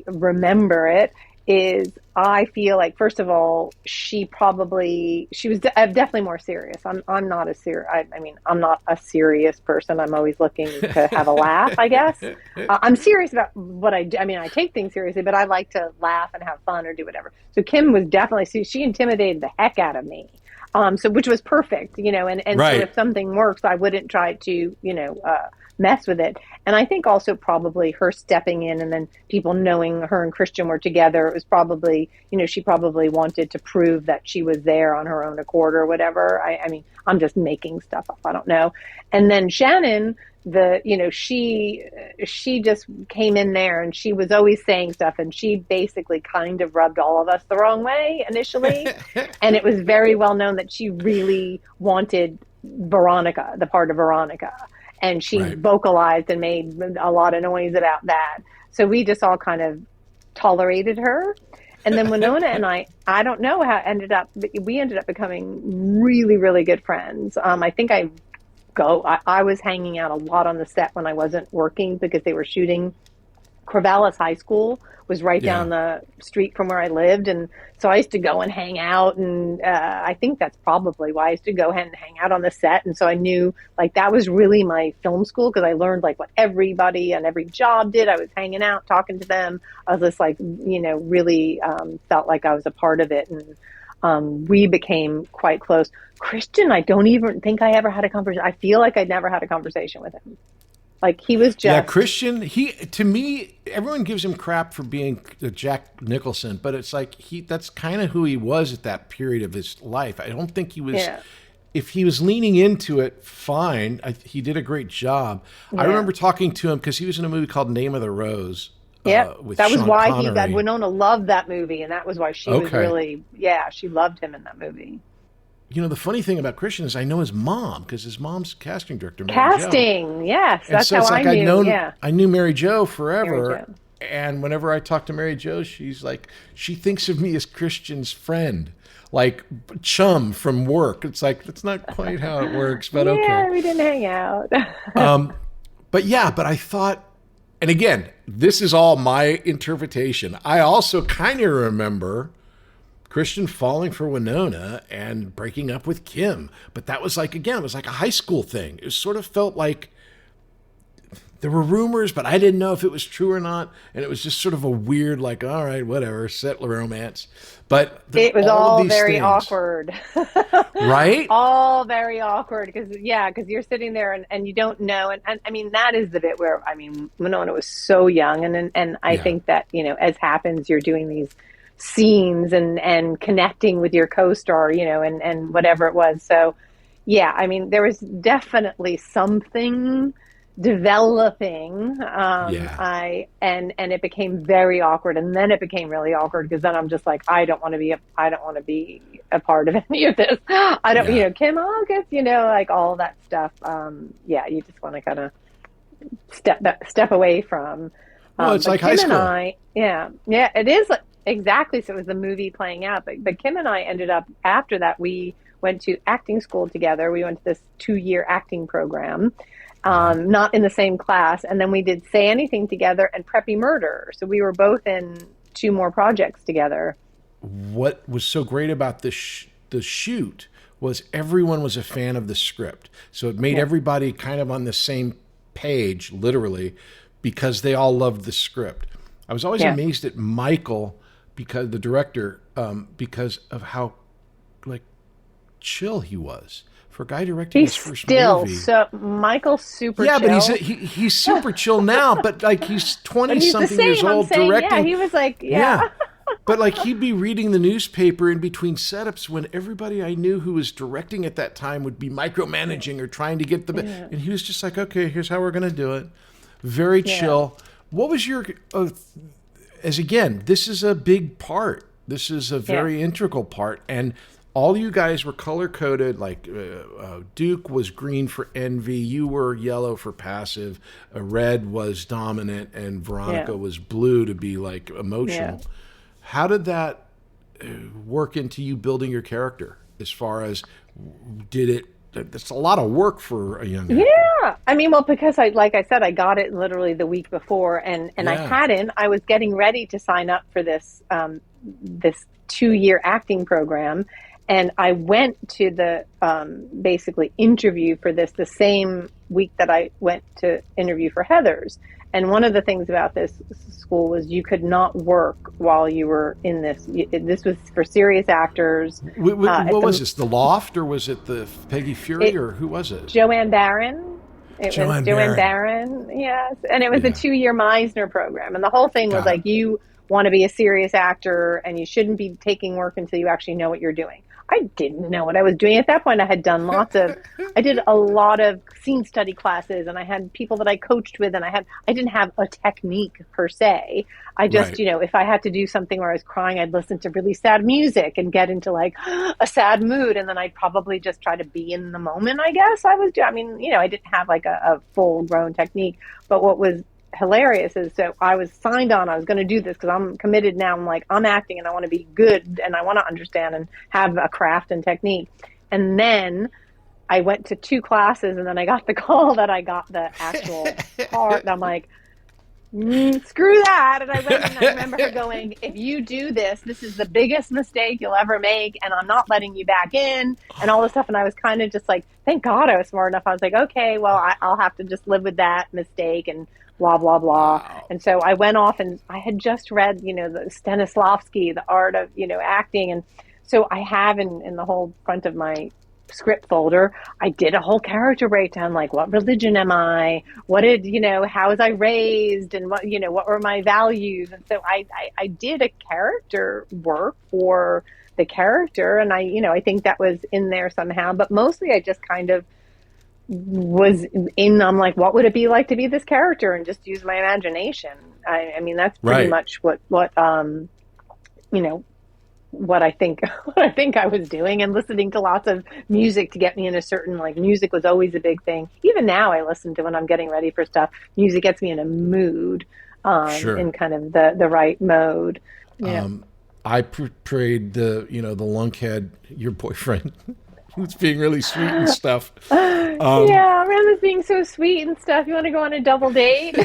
remember it is, I feel like, first of all, she was definitely more serious. I'm not a serious. I mean, I'm not a serious person. I'm always looking to have a laugh, I guess. I'm serious about what I do. I mean, I take things seriously, but I like to laugh and have fun or do whatever. So Kim was definitely, she intimidated the heck out of me. So which was perfect, and Right. so if something works, I wouldn't try to, mess with it. And I think also probably her stepping in and then people knowing her and Christian were together, it was probably, she probably wanted to prove that she was there on her own accord or whatever. I mean, I'm just making stuff up. I don't know. And then Shannon, she just came in there and she was always saying stuff, and she basically kind of rubbed all of us the wrong way initially. And it was very well known that she really wanted Veronica, the part of Veronica. And she Right. vocalized and made a lot of noise about that. So we just all kind of tolerated her. And then Winona and I don't know how we ended up becoming really, really good friends. I think I was hanging out a lot on the set when I wasn't working because they were shooting. Corvallis High School was right down the street from where I lived. And so I used to go and hang out. And I think that's probably why I used to go and hang out on the set. And so I knew like that was really my film school, because I learned like what everybody and every job did. I was hanging out, talking to them. I was just like, really felt like I was a part of it. And we became quite close. Christian, I don't even think I ever had a conversation. I feel like I'd never had a conversation with him. Like he was just... Yeah, Christian, to me, everyone gives him crap for being Jack Nicholson, but it's like that's kind of who he was at that period of his life. I don't think he was... Yeah. If he was leaning into it, fine. He did a great job. Yeah. I remember talking to him because he was in a movie called Name of the Rose. Yeah, with that was Sean why Connery. Winona loved that movie, and that was why she was really... Yeah, she loved him in that movie. The funny thing about Christian is I know his mom, because his mom's casting director, Mary Casting, Jo. Yes. And that's so how it's like I knew. I knew Mary Jo forever. Mary Jo. And whenever I talk to Mary Jo, she's like, she thinks of me as Christian's friend, like chum from work. It's like, that's not quite how it works, but okay. Yeah, we didn't hang out. But I thought, and again, this is all my interpretation. I also kind of remember Christian falling for Winona and breaking up with Kim. But that was like, again, it was like a high school thing. It sort of felt like there were rumors, but I didn't know if it was true or not. And it was just sort of a weird, like, all right, whatever, settler romance. But it was all very awkward. Right? All very awkward because you're sitting there and you don't know. And I mean, that is the bit where, I mean, Winona was so young. And I think that, as happens, you're doing these scenes and connecting with your co-star, and whatever it was. So, yeah, I mean, there was definitely something developing. And it became very awkward, and then it became really awkward because then I'm just like, I don't want to be a part of any of this. I don't, Kim August, like all that stuff. You just want to kind of step away from. Well, it's like high school. And it is. exactly. So it was the movie playing out. But Kim and I ended up, after that, we went to acting school together. We went to this 2-year acting program, not in the same class. And then we did Say Anything together and Preppy Murder. So we were both in 2 more projects together. What was so great about the shoot was everyone was a fan of the script. So it made everybody kind of on the same page, literally, because they all loved the script. I was always amazed at Michael, because the director, because of how like chill he was for a guy directing his first movie. So Michael's super chill. But he's super chill now, but like he's 20-something years old directing. Yeah, he was like, But like he'd be reading the newspaper in between setups when everybody I knew who was directing at that time would be micromanaging or trying to get the and he was just like, okay, here's how we're going to do it. Very chill. What was your as again, this is a big part. This is a very integral part, and all you guys were color coded. Like Duke was green for envy, you were yellow for passive, red was dominant, and Veronica was blue to be like emotional. Yeah. How did that work into you building your character? As far as it's a lot of work for a young actor. Yeah. I mean, well, because like I said, I got it literally the week before, and I was getting ready to sign up for this, this 2-year acting program. And I went to the, basically interview for this the same week that I went to interview for Heather's. And one of the things about this school was you could not work while you were in this. This was for serious actors. What was this? The Loft, or was it the Peggy Fury, or who was it? Joanne Barron. It was Joanne Barron, yes. And it was a 2-year Meisner program. And the whole thing was like, you want to be a serious actor and you shouldn't be taking work until you actually know what you're doing. I didn't know what I was doing at that point. I did a lot of scene study classes, and I had people that I coached with, and I didn't have a technique per se. I just, if I had to do something where I was crying, I'd listen to really sad music and get into like a sad mood. And then I'd probably just try to be in the moment, I guess I didn't have like a full grown technique, but what was hilarious is, so I was signed on, I was going to do this because I'm committed now. I'm like, I'm acting and I want to be good and I want to understand and have a craft and technique. And then I went to 2 classes, and then I got the call that I got the actual part, and I'm like, screw that. And I went, and I remember her going, if you do this is the biggest mistake you'll ever make, and I'm not letting you back in, and all this stuff. And I was kind of just like, thank God I was smart enough. I was like, okay, well, I'll have to just live with that mistake and blah, blah, blah. Wow. And so I went off, and I had just read, the Stanislavski, The Art of, acting. And so I have in the whole front of my script folder, I did a whole character breakdown, like what religion am I? What did, how was I raised? And what were my values? And so I did a character work for the character. And I think that was in there somehow, but mostly I just kind of was I'm like, what would it be like to be this character, and just use my imagination. I mean, that's pretty much what I think I was doing, and listening to lots of music to get me in a certain, like, music was always a big thing. Even now I listen to when I'm getting ready for stuff, music gets me in a mood, in kind of the right mode. I portrayed the lunkhead, your boyfriend, who's being really sweet and stuff. Randall's being so sweet and stuff. You want to go on a double date?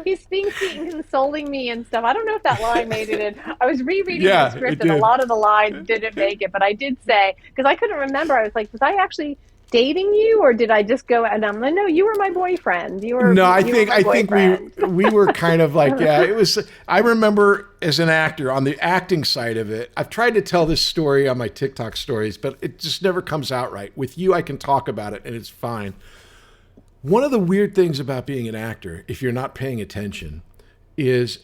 He's being sweet and consoling me and stuff. I don't know if that line made it in. I was rereading the script, and a lot of the lines didn't make it, but I did say, because I couldn't remember, I was like, was I actually dating you, or did I just go, and I'm like, no, you were my boyfriend. I think we were kind of like, it was, I remember as an actor on the acting side of it, I've tried to tell this story on my TikTok stories, but it just never comes out right. With you, I can talk about it and it's fine. One of the weird things about being an actor, if you're not paying attention, is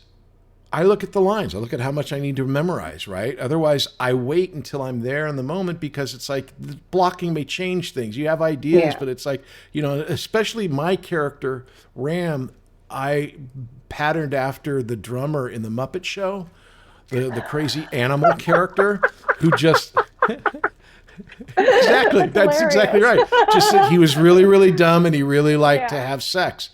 I look at the lines. I look at how much I need to memorize, right? Otherwise, I wait until I'm there in the moment, because it's like the blocking may change things. You have ideas, but it's like, especially my character, Ram, I patterned after the drummer in the Muppet Show, the crazy animal character who just... Exactly. That's exactly right. Just that he was really, really dumb, and he really liked to have sex.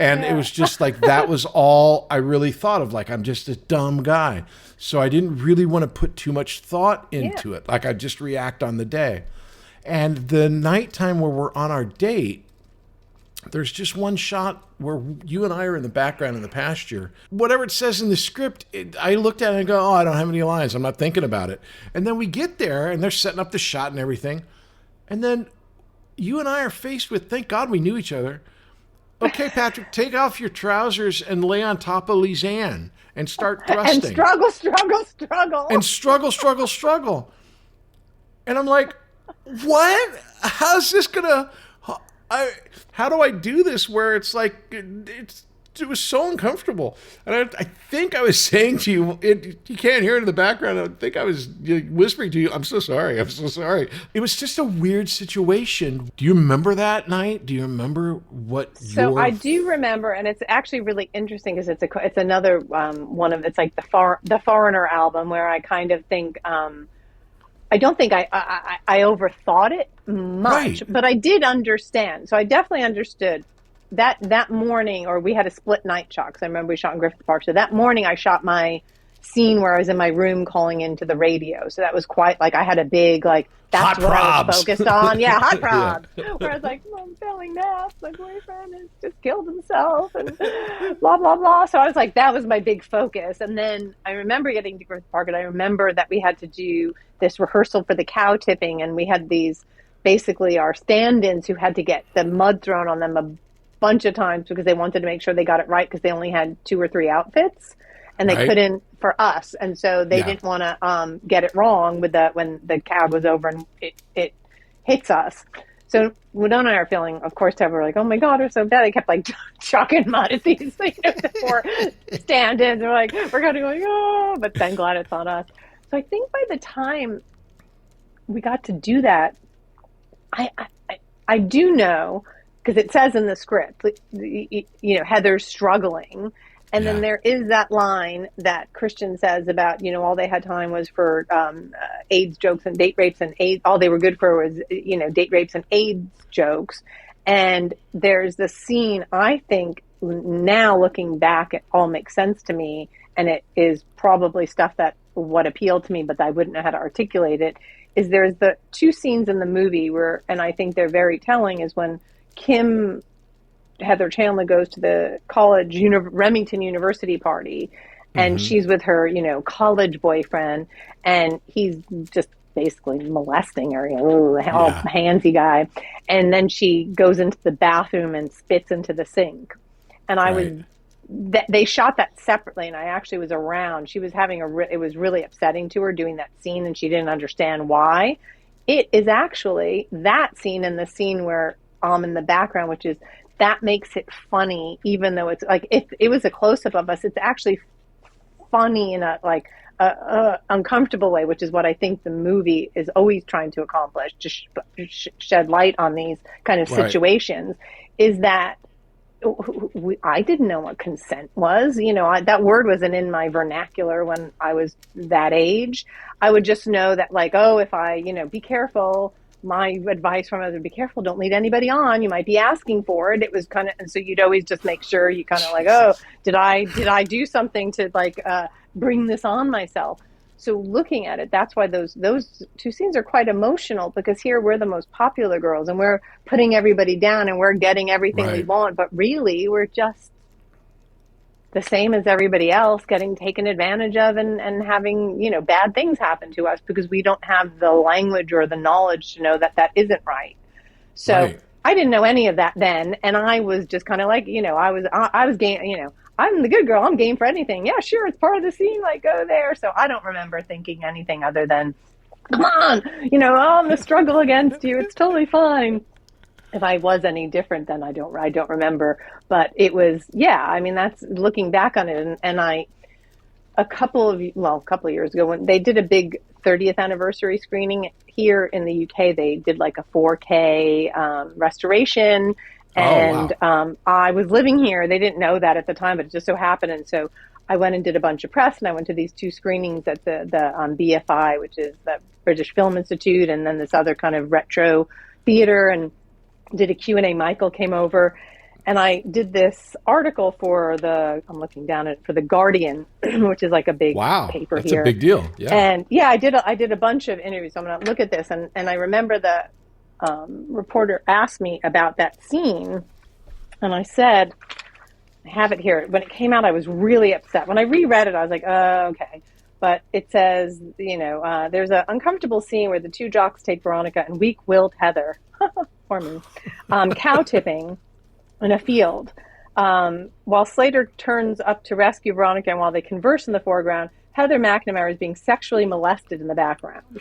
And it was just like, that was all I really thought of. Like, I'm just a dumb guy. So I didn't really want to put too much thought into it. Like, I'd just react on the day. And the nighttime where we're on our date, there's just one shot where you and I are in the background in the pasture. Whatever it says in the script, I looked at it and go, oh, I don't have any lines. I'm not thinking about it. And then we get there and they're setting up the shot and everything. And then you and I are faced with, thank God we knew each other. Okay, Patrick, take off your trousers and lay on top of Lisanne and start thrusting. And struggle, struggle, struggle. And struggle, struggle, struggle. And I'm like, what? How's this gonna... how do I do this where it's like, it was so uncomfortable. And I think I was saying to you, you can't hear it in the background. I think I was whispering to you, I'm so sorry. I'm so sorry. It was just a weird situation. Do you remember that night? Do you remember what I do remember, and it's actually really interesting because it's another one of, it's like the Foreigner album where I kind of think, I don't think I overthought it much, but I did understand. So I definitely understood that morning, or we had a split night shot because I remember we shot in Griffith Park. So that morning I shot my scene where I was in my room calling into the radio. So that was quite like, I had a big, like, that's what I was focused on. Yeah, hot probs. Where I was like, I'm failing math. My boyfriend has just killed himself and blah, blah, blah. So I was like, that was my big focus. And then I remember getting to Griffith Park, and I remember that we had to do this rehearsal for the cow tipping. And we had these, basically our stand-ins who had to get the mud thrown on them a bunch of times because they wanted to make sure they got it right because they only had 2 or 3 outfits. And they couldn't for us, and so they didn't want to get it wrong with when the cab was over and it hits us. So Winona and I are feeling, of course, we're like, oh my God, we're so bad. They kept like chucking mud at these the 4 stand-ins. We're like, we're kind of going, oh, but then glad it's on us. So I think by the time we got to do that, I do know, because it says in the script, Heather's struggling. And then there is that line that Christian says about, all they had time was for AIDS jokes and date rapes and AIDS. All they were good for was, date rapes and AIDS jokes. And there's the scene, I think now looking back, it all makes sense to me. And it is probably stuff that what appealed to me, but I wouldn't know how to articulate it, is there's the 2 scenes in the movie where, and I think they're very telling, is when Heather Chandler goes to the college, Remington University party, and she's with her, college boyfriend, and he's just basically molesting her, all handsy guy. And then she goes into the bathroom and spits into the sink. And they shot that separately, and I actually was around. She was having it was really upsetting to her doing that scene, and she didn't understand why. It is actually that scene and the scene where I'm in the background, which is, that makes it funny, even though it's like, if it was a close-up of us, it's actually funny in a uncomfortable way, which is what I think the movie is always trying to accomplish, to shed light on these kind of situations, is that I didn't know what consent was. That word wasn't in my vernacular when I was that age. I would just know that, like, oh, if I, be careful. My advice from us would be careful, don't lead anybody on. You might be asking for it. It was kind of, and so you'd always just make sure you kind of like, oh, did I do something to like bring this on myself? So looking at it, that's why those 2 scenes are quite emotional, because here we're the most popular girls and we're putting everybody down and we're getting everything we want, but really we're just the same as everybody else, getting taken advantage of and having, bad things happen to us because we don't have the language or the knowledge to know that that isn't right. So I didn't know any of that then. And I was just kind of like, I was game, I'm the good girl. I'm game for anything. Yeah, sure. It's part of the scene. Like, go there. So I don't remember thinking anything other than, come on, I'm the struggle against you. It's totally fine. If I was any different, then I don't remember. But it was, that's looking back on it. And a couple of years ago, when they did a big 30th anniversary screening here in the UK, they did like a 4K restoration. And I was living here. They didn't know that at the time, but it just so happened. And so I went and did a bunch of press, and I went to these 2 screenings at the BFI, which is the British Film Institute, and then this other kind of retro theater, and did a Q&A. Michael came over, And I did this article for I'm looking down at it, for the Guardian, which is like a big paper that's here. a big deal. Yeah. And I did a bunch of interviews. So I'm going to look at this. And I remember the reporter asked me about that scene. And I said, I have it here. When it came out, I was really upset. When I reread it, I was like, oh, okay. But it says, there's an uncomfortable scene where the two jocks take Veronica and weak-willed Heather, or me, cow tipping in a field. While Slater turns up to rescue Veronica and while they converse in the foreground, Heather McNamara is being sexually molested in the background.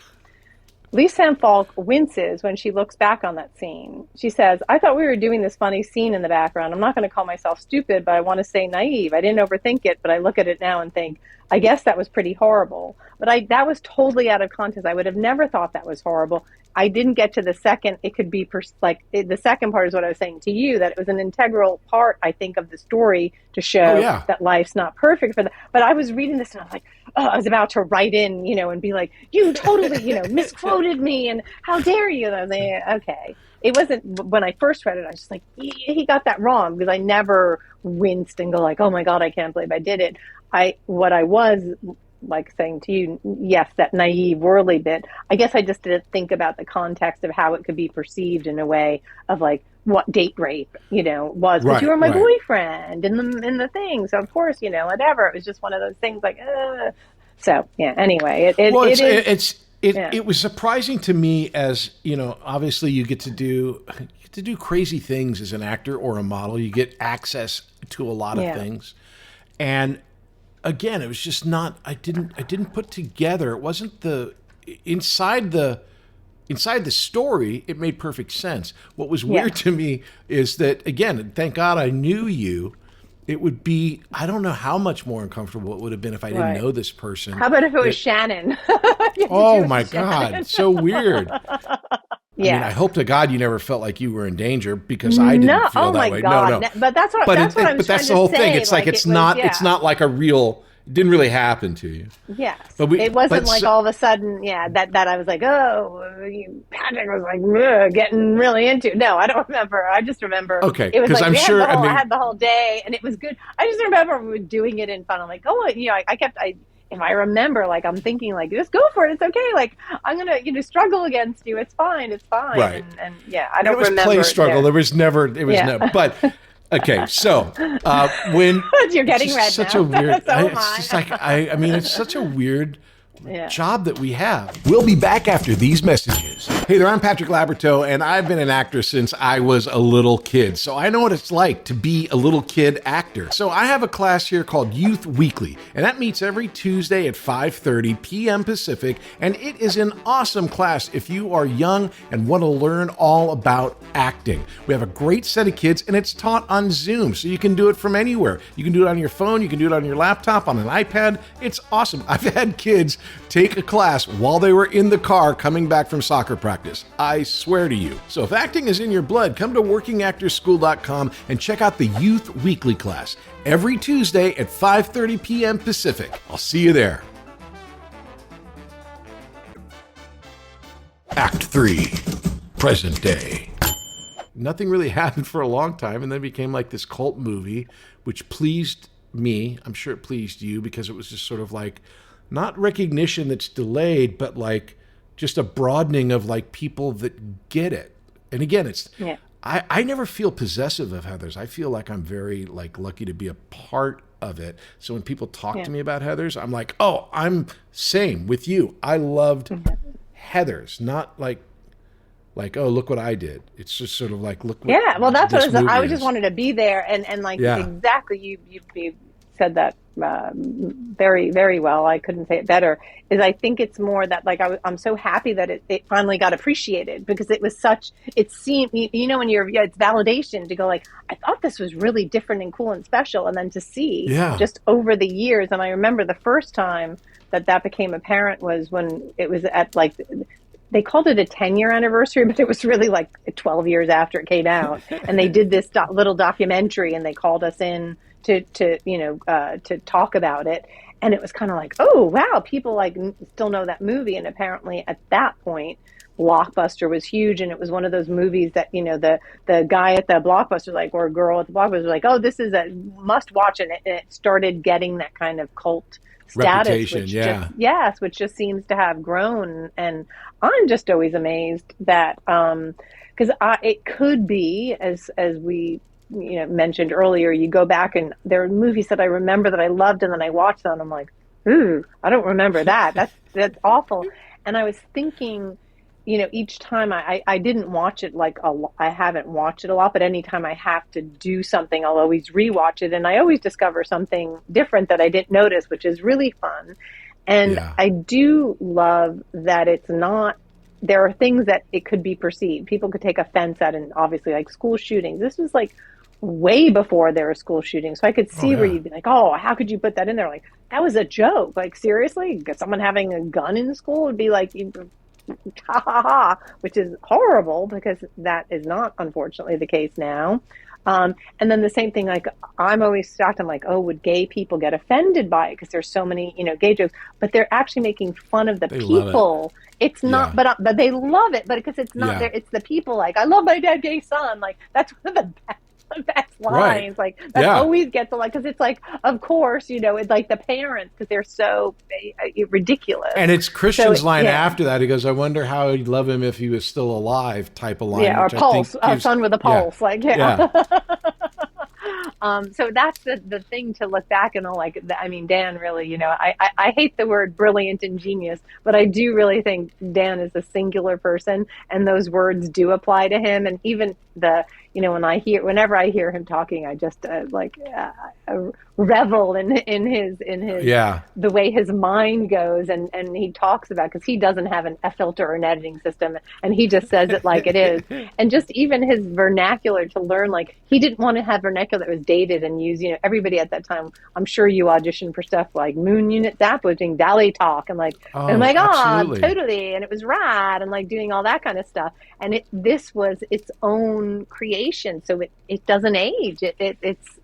Lisanne Falk winces when she looks back on that scene. She says, I thought we were doing this funny scene in the background. I'm not going to call myself stupid, but I want to say naive. I didn't overthink it, but I look at it now and think, I guess that was pretty horrible. But that was totally out of context. I would have never thought that was horrible. I didn't get to the second. It could be the second part is what I was saying to you, that it was an integral part, I think, of the story to show that life's not perfect for them. But I was reading this and I was like, I was about to write in, and be like, you totally, misquoted me and how dare you? And I was like, okay. It wasn't, when I first read it, I was just like, he got that wrong, because I never winced and go like, oh my God, I can't believe I did it. What I was like saying to you, yes, that naive, worldly bit, I guess I just didn't think about the context of how it could be perceived in a way of like what date rape, was. But you were my boyfriend in the thing. So of course, whatever. It was just one of those things like, So yeah, anyway, it was surprising to me, as obviously you get to do crazy things as an actor or a model. You get access to a lot of things. And again, it was just not, I didn't put together, it wasn't inside the story, it made perfect sense. What was weird to me is that, again, thank God I knew you. It would be, I don't know how much more uncomfortable it would have been if I didn't know this person. How about if it was Shannon? Oh my God, so weird. I mean, I hope to God you never felt like you were in danger, because I didn't feel that way. God. No. But that's what I'm trying to say. That's the whole thing. It's like, it's not like a real, it didn't really happen to you. Yes. It wasn't like all of a sudden, that I was like, Patrick was like getting really into it. No, I don't remember. I just remember. Okay. It was like, I had the whole day and it was good. I just remember we were doing it in fun. I'm like, if I remember, like, I'm thinking, like, just go for it. It's okay. Like, I'm going to, struggle against you. It's fine. It's fine. Right. And I don't remember. It was play struggle. There was never, never, but okay. So, when you're getting red such now. A weird, So it's just like, I mean, it's such a weird job that we have. We'll be back after these messages. Hey there, I'm Patrick Labyorteaux, and I've been an actor since I was a little kid, so I know what it's like to be a little kid actor. So I have a class here called Youth Weekly, and that meets every Tuesday at 5:30 p.m. Pacific, and it is an awesome class if you are young and want to learn all about acting. We have a great set of kids, and it's taught on Zoom, so you can do it from anywhere. You can do it on your phone, you can do it on your laptop, on an iPad. It's awesome. I've had kids take a class while they were in the car coming back from soccer practice. I swear to you. So if acting is in your blood, come to workingactorschool.com and check out the Youth Weekly class every Tuesday at 5:30 p.m. Pacific. I'll see you there. Act 3, present day. Nothing really happened for a long time, and then it became like this cult movie, which pleased me. I'm sure it pleased you, because it was just sort of like, not recognition that's delayed, but like just a broadening of like people that get it. And again, I never feel possessive of Heathers. I feel like I'm very like lucky to be a part of it. So when people talk to me about Heathers, I'm like, oh, I'm same with you. I loved Heathers, not like, oh, look what I did. It's just sort of like, look what well, that's this what I was just wanted to be there and like exactly you said that very, very well. I couldn't say it better. Is I think it's more that like I'm so happy that it finally got appreciated, because it was it seemed, when it's validation to go like, I thought this was really different and cool and special, and then to see just over the years. And I remember the first time that became apparent was when it was at like, they called it a 10-year anniversary, but it was really like 12 years after it came out. And they did this little documentary, and they called us in to talk about it. And it was kind of like, oh, wow, people like still know that movie. And apparently at that point, Blockbuster was huge, and it was one of those movies that, you know, the guy at the Blockbuster, like, or girl at the Blockbuster was like, oh, this is a must watch, and it started getting that kind of cult status, Reputation, which yeah. which just seems to have grown. And I'm just always amazed that because it could be, as we, you know, mentioned earlier, you go back and there are movies that I remember that I loved, and then I watch them and I'm like, ooh, I don't remember that. That's awful. And I was thinking, you know, each time I didn't watch it like I haven't watched it a lot, but anytime I have to do something, I'll always rewatch it, and I always discover something different that I didn't notice, which is really fun. And I do love that it's not. There are things that it could be perceived. People could take offense at, and obviously, like school shootings. This was like way before there were school shootings, so I could see where you'd be like, "Oh, how could you put that in there? Like that was a joke. Like seriously, someone having a gun in school would be like." Ha ha ha, which is horrible because that is not, unfortunately, the case now. And then the same thing, like I'm always shocked. I'm like, oh, would gay people get offended by it because there's so many, you know, gay jokes? But they're actually making fun of the people. It's not, but they love it. But because it's not there, it's the people. Like I love my dead gay son. Like that's one of the best lines. Like that always gets a lot because it's like, of course, you know, it's like the parents because they're so ridiculous. And it's Christian's line after that. He goes, "I wonder how he'd love him if he was still alive." Type of line. Yeah, or pulse, a son with a pulse. Like so that's the thing to look back and like. I mean, Dan really, you know, I hate the word brilliant and genius, but I do really think Dan is a singular person, and those words do apply to him. And even you know, whenever I hear him talking, I just revel in his the way his mind goes, and he talks about, because he doesn't have a filter or an editing system, and he just says it like it is. And just even his vernacular, to learn, like he didn't want to have vernacular that was dated and use, you know, everybody at that time, I'm sure you auditioned for stuff like Moon Unit Zap was doing Dally Talk and like, oh my God, totally, and it was rad, and like doing all that kind of stuff. And this was its own creation, so it doesn't age. It's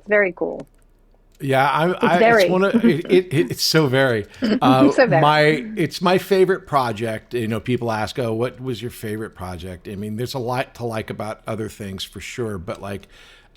very cool. Yeah, it's so very. So very. It's my favorite project. You know, people ask, "Oh, what was your favorite project?" I mean, there's a lot to like about other things for sure, but like,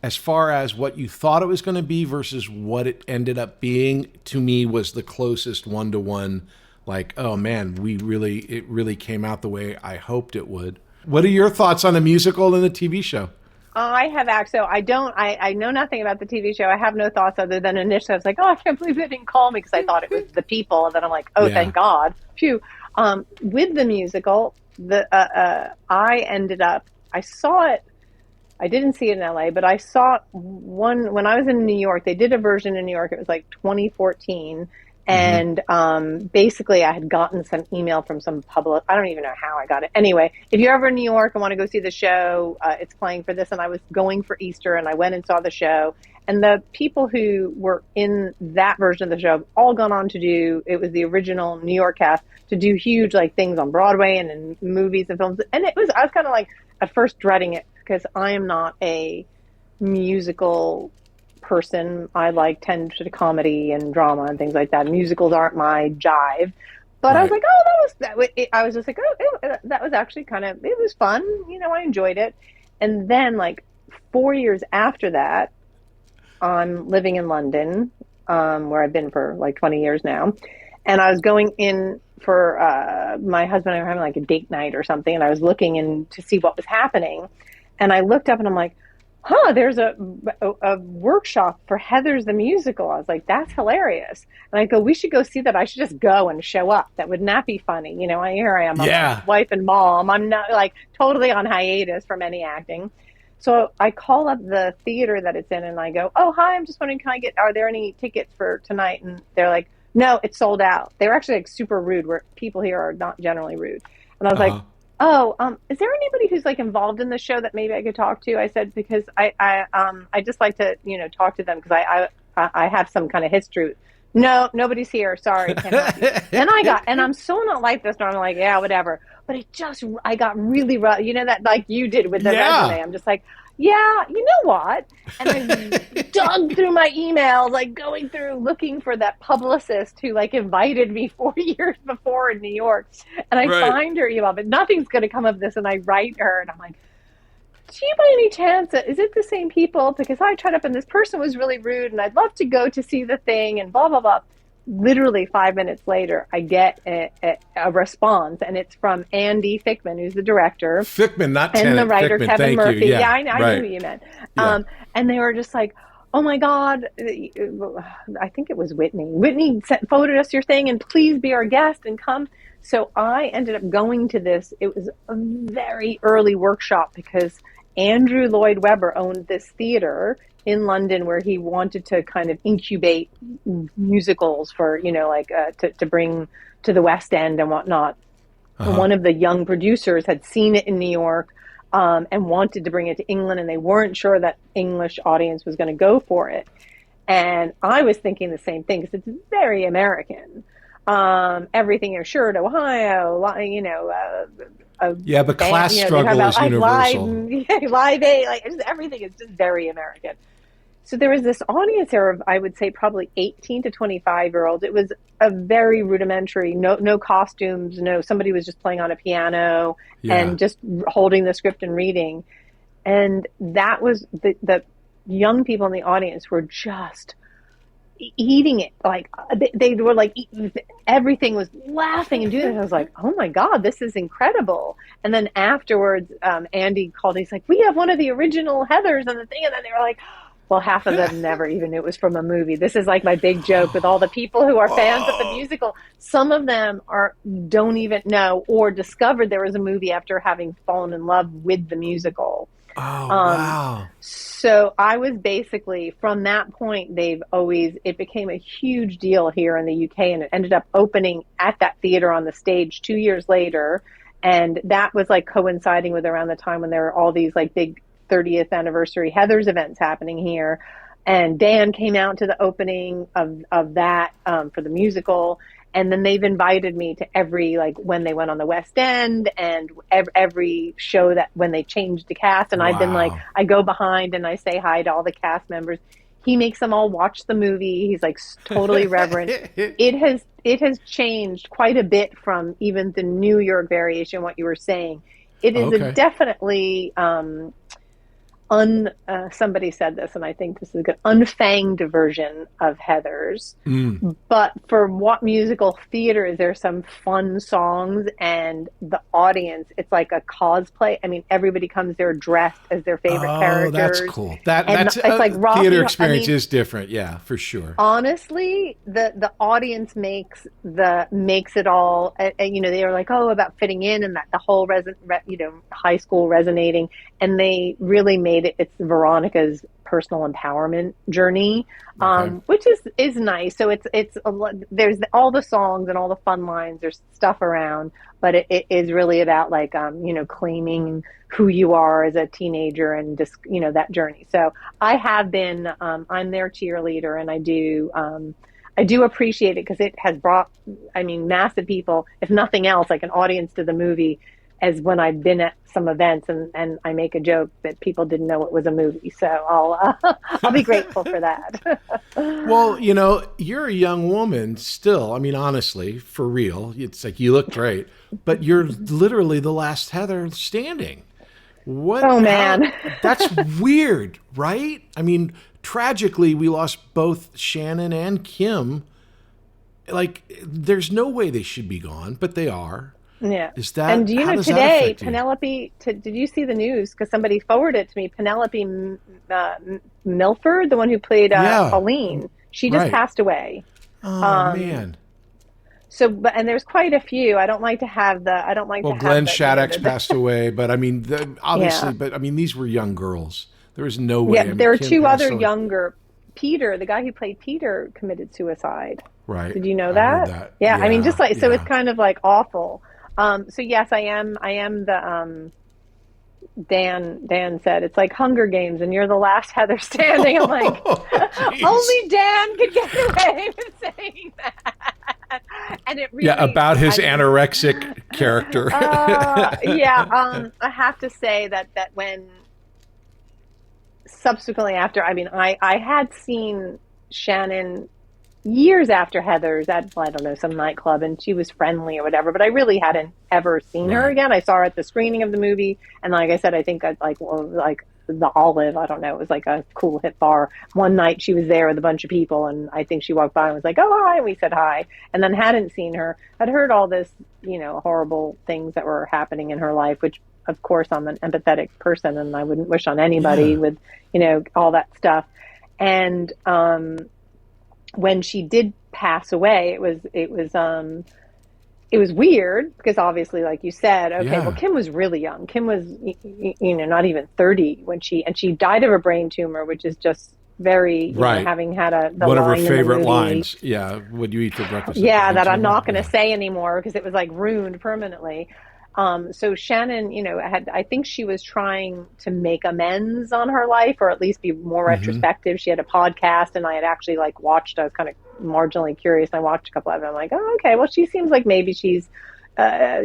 as far as what you thought it was going to be versus what it ended up being, to me was the closest one-to-one. Like, oh man, it really came out the way I hoped it would. What are your thoughts on the musical and the TV show? I have actually, I know nothing about the TV show. I have no thoughts other than initially I was like, oh, I can't believe they didn't call me because I thought it was the people. And then I'm like, oh, thank God. Phew. With the musical, I saw it. I didn't see it in LA, but I saw one when I was in New York. They did a version in New York. It was like 2014. And basically I had gotten some email from some public, I don't even know how I got it. Anyway, if you're ever in New York and want to go see the show, it's playing for this. And I was going for Easter and I went and saw the show. And the people who were in that version of the show have all gone on to do, it was the original New York cast, to do huge like things on Broadway and in movies and films. And I was kind of like at first dreading it because I am not a musical person. I tend to comedy and drama and things like that. Musicals aren't my jive, but I was like, I was just like, that was actually it was fun. You know, I enjoyed it. And then like 4 years after that, I'm living in London, where I've been for like 20 years now. And I was going in for, my husband and I were having like a date night or something. And I was looking in to see what was happening. And I looked up and I'm like, there's a workshop for Heather's the Musical. I was like, that's hilarious. And I go, we should go see that. I should just go and show up. That wouldn't that be funny? You know, here I am, I'm a wife and mom. I'm not like totally on hiatus from any acting. So I call up the theater that it's in and I go, oh, hi, I'm just wondering, are there any tickets for tonight? And they're like, no, it's sold out. They were actually like super rude, where people here are not generally rude. And I was like, oh, is there anybody who's like involved in the show that maybe I could talk to? I said, because I just like to, you know, talk to them because I have some kind of history. No, nobody's here. Sorry. Can't help you. And I'm so not like this. And I'm like, yeah, whatever. But I got really rough. You know, that like you did with the resume. I'm just like, yeah, you know what? And I dug through my emails, like going through looking for that publicist who like invited me 4 years before in New York. And I Right. find her email, but nothing's going to come of this. And I write her and I'm like, do you by any chance, is it the same people? Because I tried up and this person was really rude and I'd love to go to see the thing and blah, blah, blah. Literally 5 minutes later, I get a response, and it's from Andy Fickman, who's the director. Fickman, not and Tennant. the writer Fickman, Kevin thank Murphy. You. Yeah, I know right. who you meant. Yeah. And they were just like, "Oh my God!" I think it was Whitney. Whitney forwarded us your thing, and please be our guest and come. So I ended up going to this. It was a very early workshop because Andrew Lloyd Webber owned this theater in London where he wanted to kind of incubate musicals for, to bring to the West End and whatnot. And one of the young producers had seen it in New York and wanted to bring it to England, and they weren't sure that English audience was going to go for it. And I was thinking the same thing because it's very American. Everything is sure to Ohio, but class struggle is universal. Live Aid, like everything is just very American. So there was this audience there of, I would say, probably 18 to 25-year-olds. It was a very rudimentary, no costumes, somebody was just playing on a piano and just holding the script and reading. And that was the young people in the audience were just eating it. Like they were like, everything was laughing and doing it. I was like, oh my God, this is incredible. And then afterwards, Andy called, he's like, we have one of the original Heathers on the thing. And then they were like, well, half of them never even knew it was from a movie. This is like my big joke with all the people who are fans of the musical. Some of them don't even know or discovered there was a movie after having fallen in love with the musical. Oh, wow. So I was basically, from that point, it became a huge deal here in the UK, and it ended up opening at that theater on the stage 2 years later. And that was like coinciding with around the time when there were all these like big 30th anniversary Heathers events happening here. And Dan came out to the opening of that for the musical. And then they've invited me to every, like when they went on the West End and every show that when they changed the cast. And I've been like, I go behind and I say hi to all the cast members. He makes them all watch the movie. He's like totally reverent. It has changed quite a bit from even the New York variation, what you were saying. It is a definitely, somebody said this, and I think this is a good, unfanged version of Heathers. But for what musical theater is there some fun songs, and the audience, it's like a cosplay. I mean, everybody comes there dressed as their favorite characters. That's cool. That's it's like theater experience is different. Yeah, for sure. Honestly, the audience makes it all. They were like, about fitting in and that the whole high school resonating, and they really made it's Veronica's personal empowerment journey, which is nice. So it's there's all the songs and all the fun lines. There's stuff around, but it is really about like claiming who you are as a teenager and just that journey. So I have been I'm their cheerleader, and I do appreciate it because it has brought massive people, if nothing else, like an audience to the movie. As when I've been at some events and I make a joke that people didn't know it was a movie. So I'll be grateful for that. Well, you're a young woman still. I mean, honestly, for real, it's like you look great, but you're literally the last Heather standing. What? Oh, man. That's weird, right? I mean, tragically, we lost both Shannon and Kim. Like, there's no way they should be gone, but they are. Yeah. Is that, and do you know today, Penelope, did you see the news? Because somebody forwarded it to me. Penelope Milford, the one who played Pauline, she just passed away. Oh, man. So, and there's quite a few. I don't like to have Glenn Shaddix passed away, but obviously, but these were young girls. There was no way. Yeah, there are two other younger. Peter, the guy who played Peter, committed suicide. Right. Did you know that? Yeah. So it's kind of like awful. So yes, I am the Dan said it's like Hunger Games and you're the last Heather standing. I'm like, only Dan could get away with saying that. And it really about his anorexic character. I have to say that when subsequently after, I had seen Shannon years after Heather's at, I don't know, some nightclub, and she was friendly or whatever, but I really hadn't ever seen her again. I saw her at the screening of the movie, and like I said, I think I'd like the Olive, I don't know, it was like a cool hip bar. One night she was there with a bunch of people, and I think she walked by and was like, oh, hi, and we said hi, and then hadn't seen her. I'd heard all this, horrible things that were happening in her life, which, of course, I'm an empathetic person, and I wouldn't wish on anybody with, all that stuff. And when she did pass away, it was weird because obviously, like you said, well, Kim was really young. Kim was, not even 30 when she died of a brain tumor, which is just very, having had one of her favorite lines. Yeah. What do you eat for breakfast? Yeah. That I'm not going to say anymore because it was like ruined permanently. So Shannon, I think she was trying to make amends on her life, or at least be more retrospective. She had a podcast, and I had actually watched. I was kind of marginally curious. I watched a couple of them. I'm like, oh, okay. Well, she seems like maybe she's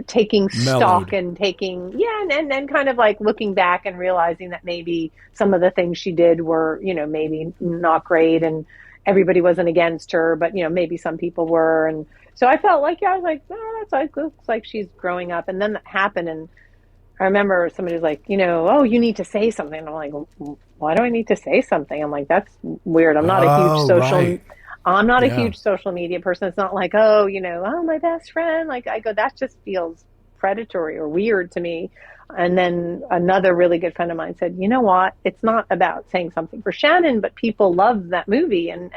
taking stock and taking, and kind of looking back and realizing that maybe some of the things she did were, maybe not great, and everybody wasn't against her, but maybe some people were. And so I felt like, I was like, oh, looks like she's growing up. And then that happened, and I remember somebody was like, oh, you need to say something. And I'm like, why do I need to say something? I'm like, that's weird. I'm not a huge social media person. It's not like, oh, my best friend. I go, that just feels predatory or weird to me. And then another really good friend of mine said, you know what? It's not about saying something for Shannon, but people love that movie, and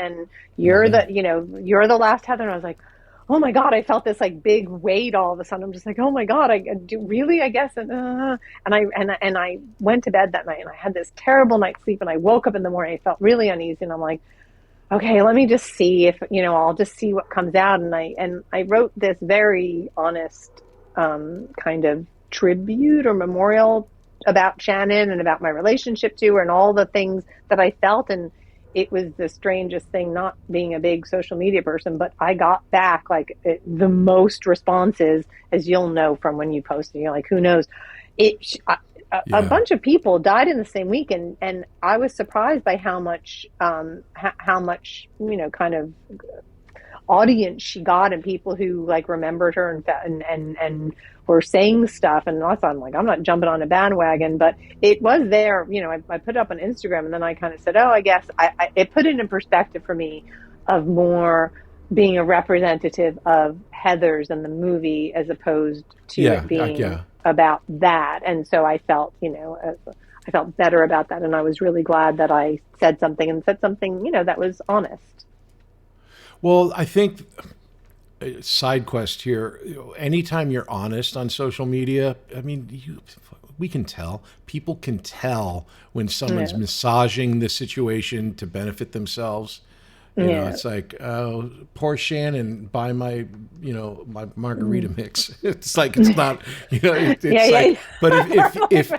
you're you're the last Heather. And I was like, oh my God, I felt this big weight all of a sudden. I'm just like, oh my God, I do really, I guess. And I went to bed that night, and I had this terrible night's sleep, and I woke up in the morning. I felt really uneasy, and I'm like, okay, let me just see if, I'll just see what comes out. And I wrote this very honest kind of tribute or memorial about Shannon and about my relationship to her and all the things that I felt. And it was the strangest thing, not being a big social media person, but I got back the most responses, as you'll know from when you post, and you're like, who knows? A bunch of people died in the same week, and I was surprised by how much kind of audience she got, and people who remembered her and were saying stuff. And also, I'm like, I'm not jumping on a bandwagon, but it was there. I put it up on Instagram, and then I kind of said, oh, I guess it put it in perspective for me of more being a representative of Heather's and the movie, as opposed to it being about that. And so I felt, I felt better about that, and I was really glad that I said something that was honest. Well, I think, side quest here, anytime you're honest on social media, we can tell. People can tell when someone's massaging the situation to benefit themselves. It's like, oh, poor Shannon, buy my, my margarita mix. It's like, it's not, but if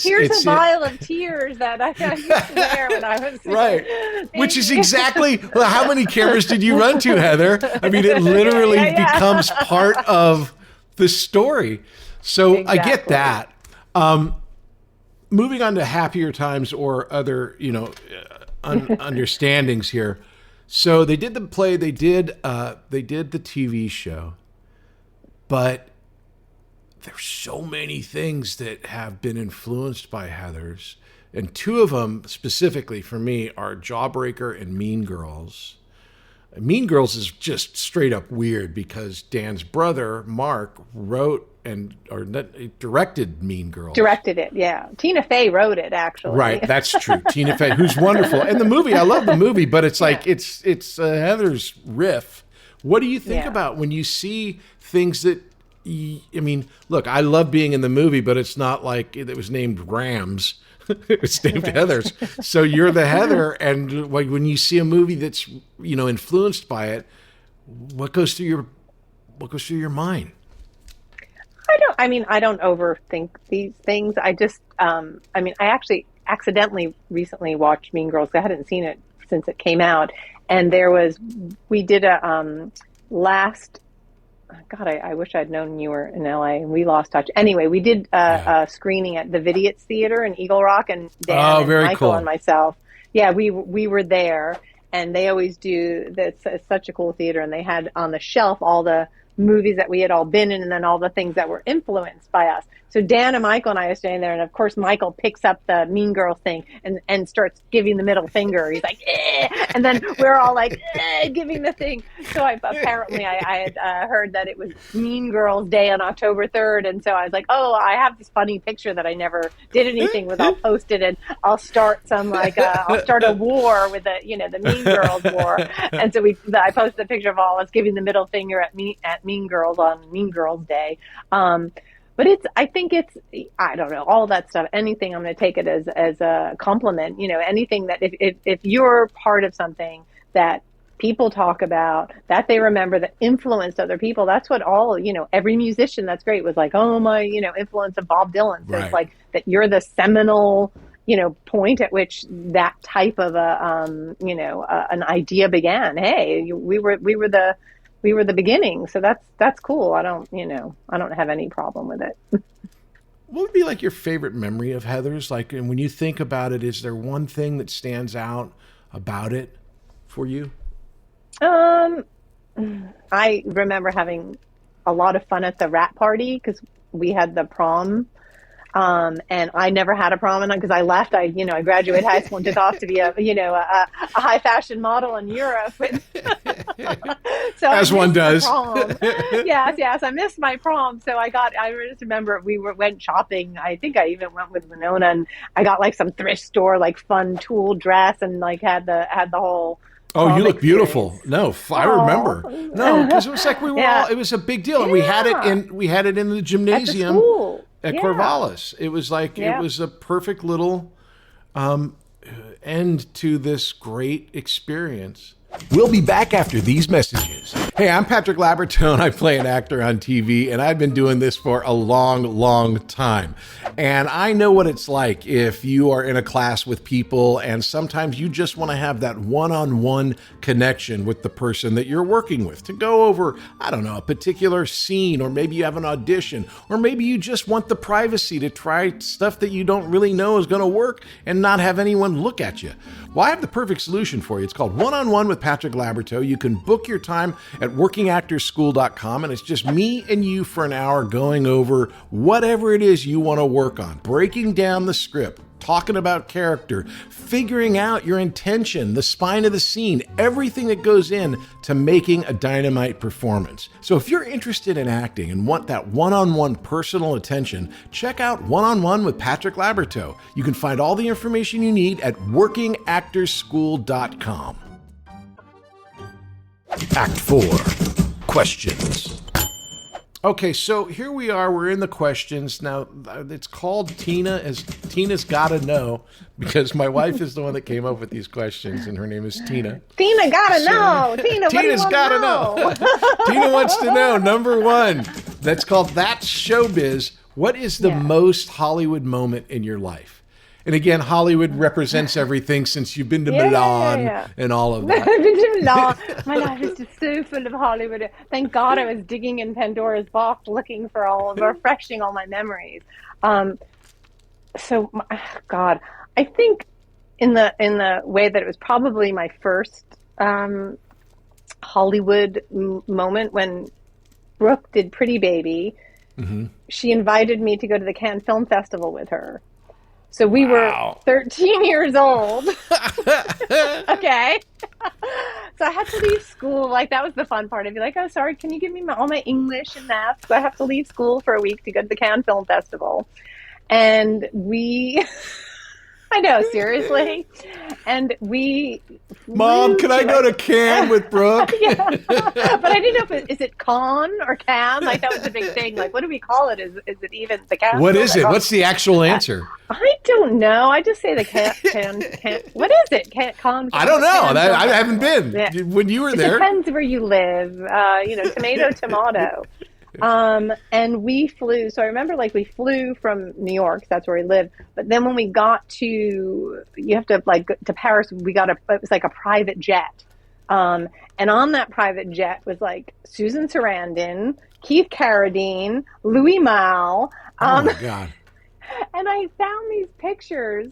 here's a vial of tears that I used to wear when I was right. Which is exactly, how many cameras did you run to, Heather? It literally becomes part of the story. So exactly. I get that. Moving on to happier times or other, understandings here. So they did the play, they did the TV show, but there's so many things that have been influenced by Heather's, and two of them specifically for me are Jawbreaker and Mean Girls. Mean Girls is just straight up weird because Dan's brother Mark wrote directed Mean Girls. Directed it, yeah. Tina Fey wrote it, actually. Right, that's true. Tina Fey, who's wonderful, and the movie. I love the movie, but it's it's Heather's riff. What do you think about when you see things that? Look, I love being in the movie, but it's not like it was named Rams. It's named Heather's. So you're the Heather, and when you see a movie that's influenced by it, what goes through your mind? I don't overthink these things. I just, I actually accidentally recently watched Mean Girls. I hadn't seen it since it came out, and we did a last God, I wish I'd known you were in LA. We lost touch. Anyway, we did a screening at the Vidiot's Theater in Eagle Rock, and Dan and very Michael cool. and myself. Yeah, we were there, and they always do. It's such a cool theater, and they had on the shelf all the movies that we had all been in, and then all the things that were influenced by us. So Dan and Michael and I are standing there, and of course Michael picks up the Mean Girls thing and starts giving the middle finger. He's like, eh! And then we're all like, giving the thing. So apparently I had heard that it was Mean Girls Day on October 3rd, and so I was like, oh, I have this funny picture that I never did anything with. I'll post it, and I'll start I'll start a war with the Mean Girls war. And so I posted a picture of all us giving the middle finger at Mean Girls on Mean Girls Day. But I think I don't know, all that stuff, anything, I'm going to take it as a compliment, anything that if you're part of something that people talk about, that they remember, that influenced other people, that's what every musician that's great was like, oh, my, influence of Bob Dylan. So It's like that you're the seminal, point at which that type of an idea began. Hey, we were the beginning. So that's cool. I don't have any problem with it. What would be like your favorite memory of Heather's? Like, and when you think about it, is there one thing that stands out about it for you? I remember having a lot of fun at the wrap party because we had the prom. And I never had a prom because I left. I graduated high school and took off to be a high fashion model in Europe. So as one does. Yes. I missed my prom. So I just remember went shopping. I think I even went with Winona, and I got like some thrift store, like fun tulle dress, and like had the whole. Oh, you look beautiful. No, I remember. No, because it was like we were all. It was a big deal, and we had it in the gymnasium. At the school. At Corvallis. It was like, it was a perfect little end to this great experience. We'll be back after these messages. Hey, I'm Patrick Labyorteaux, and I play an actor on TV, and I've been doing this for a long, long time. And I know what it's like if you are in a class with people, and sometimes you just want to have that one-on-one connection with the person that you're working with to go over, I don't know, a particular scene, or maybe you have an audition, or maybe you just want the privacy to try stuff that you don't really know is going to work and not have anyone look at you. Well, I have the perfect solution for you. It's called One-on-One with Patrick Labyorteaux. You can book your time at workingactorschool.com, and it's just me and you for an hour going over whatever it is you want to work on, breaking down the script, talking about character, figuring out your intention, the spine of the scene, everything that goes in to making a dynamite performance. So if you're interested in acting and want that one-on-one personal attention, check out One-on-One with Patrick Labyorteaux. You can find all the information you need at workingactorschool.com. Act 4. Questions. Okay, so here we are. We're in the questions. Now, it's called Tina, as Tina's Gotta Know, because my wife is the one that came up with these questions, and her name is Tina. Tina gotta know. Tina, Tina's gotta know. Tina wants to know, number one. That's called That's Showbiz. What is the most Hollywood moment in your life? And again, Hollywood represents everything since you've been to Milan and all of that. I've been to Milan. My life is just so full of Hollywood. Thank God I was digging in Pandora's box looking for refreshing all my memories. God, I think in the way that it was probably my first Hollywood moment when Brooke did Pretty Baby. Mm-hmm. She invited me to go to the Cannes Film Festival with her. So we were 13 years old. Okay. So I had to leave school. Like, that was the fun part. I'd be like, oh, sorry, can you give me all my English and math? So I have to leave school for a week to go to the Cannes Film Festival. And I know, seriously. And Mom, can I go to Cannes with Brooke? Yeah. But I didn't know is it Cannes or Cannes? Like, that was a big thing. Like, what do we call it? Is it even the Cannes? What is it? What's the actual answer? I don't know. I just say the Cannes. What is it? Cannes. I don't know. I haven't been. Yeah. When you were there. It depends where you live. Tomato. And we flew. So I remember, like, we flew from New York. That's where we lived. But then when we got to Paris, it was like a private jet. And on that private jet was like Susan Sarandon, Keith Carradine, Louis Malle. Oh my God. And I found these pictures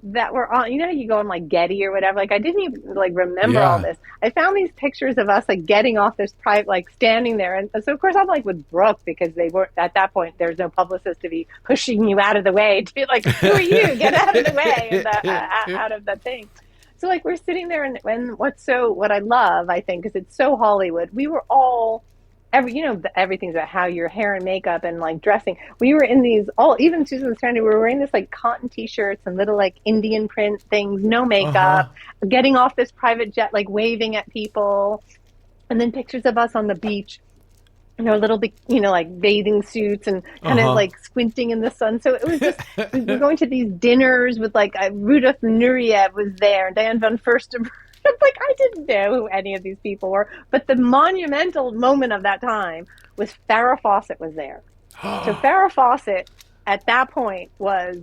that were on, you know, you go on like Getty or whatever. Like I didn't even like remember all this. I found these pictures of us like getting off this private, like standing there. And so of course I'm like with Brooke, because they were at that point, there's no publicist to be pushing you out of the way to be like, who are you? Get out of the way, and out of that thing. So like we're sitting there, and what I love, I think, is it's so Hollywood. We were all everything's about how your hair and makeup and like dressing. We were in these even Susan Sarandon, we were wearing this like cotton t-shirts and little like Indian print things, no makeup, getting off this private jet, like waving at people, and then pictures of us on the beach, little bit, like bathing suits and kind of like squinting in the sun. So it was just, we were going to these dinners with like Rudolf Nureyev was there, and Diane von Furstenberg. Like I didn't know who any of these people were, but the monumental moment of that time was Farrah Fawcett was there. So Farrah Fawcett at that point was,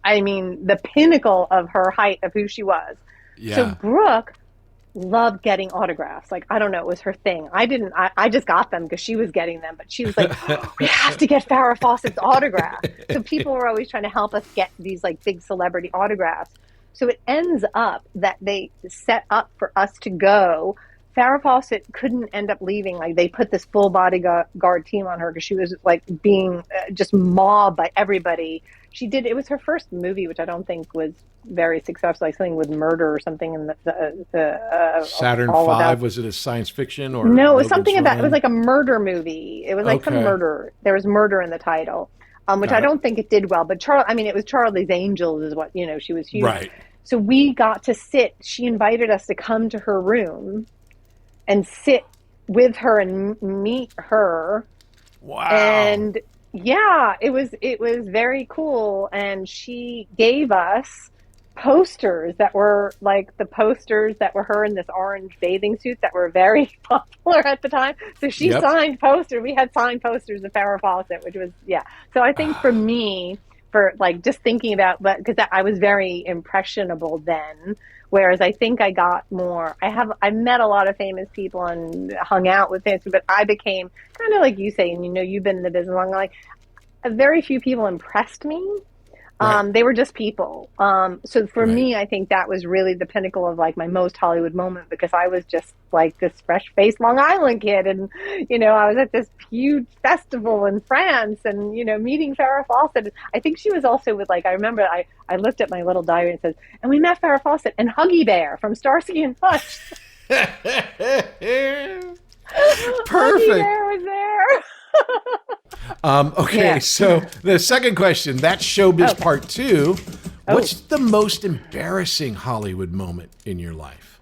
I mean, the pinnacle of her height of who she was. Yeah. So Brooke loved getting autographs. Like, I don't know, it was her thing. I just got them because she was getting them, but she was like, we have to get Farrah Fawcett's autograph. So people were always trying to help us get these like big celebrity autographs. So it ends up that they set up for us to go. Farrah Fawcett couldn't end up leaving. Like they put this full bodyguard team on her because she was like being just mobbed by everybody. It was her first movie, which I don't think was very successful, like something with murder or something. In the Saturn V, was it a science fiction or? No, it was something about, it was like a murder movie. It was like some murder. There was murder in the title. Which I don't think it did well, but it was Charlie's Angels is what, she was huge. Right. So we got to sit, she invited us to come to her room and sit with her and meet her. Wow. And yeah, it was very cool. And she gave us posters that were like the posters that were her in this orange bathing suit that were very popular at the time. So she signed posters. We had signed posters of Farrah Fawcett, which was, So I think for me, for like just thinking about, because I was very impressionable then, whereas I think I got more, I met a lot of famous people and hung out with famous people, but I became kind of like you say, and you've been in the business long, like very few people impressed me. Right. They were just people. So for me, I think that was really the pinnacle of like my most Hollywood moment, because I was just like this fresh-faced Long Island kid. And, I was at this huge festival in France and, meeting Farrah Fawcett. I think she was also with like, I remember I looked at my little diary and says, and we met Farrah Fawcett and Huggy Bear from Starsky and Hutch. Perfect. Huggy Bear was there. So the second question, that's showbiz part 2. What's the most embarrassing Hollywood moment in your life?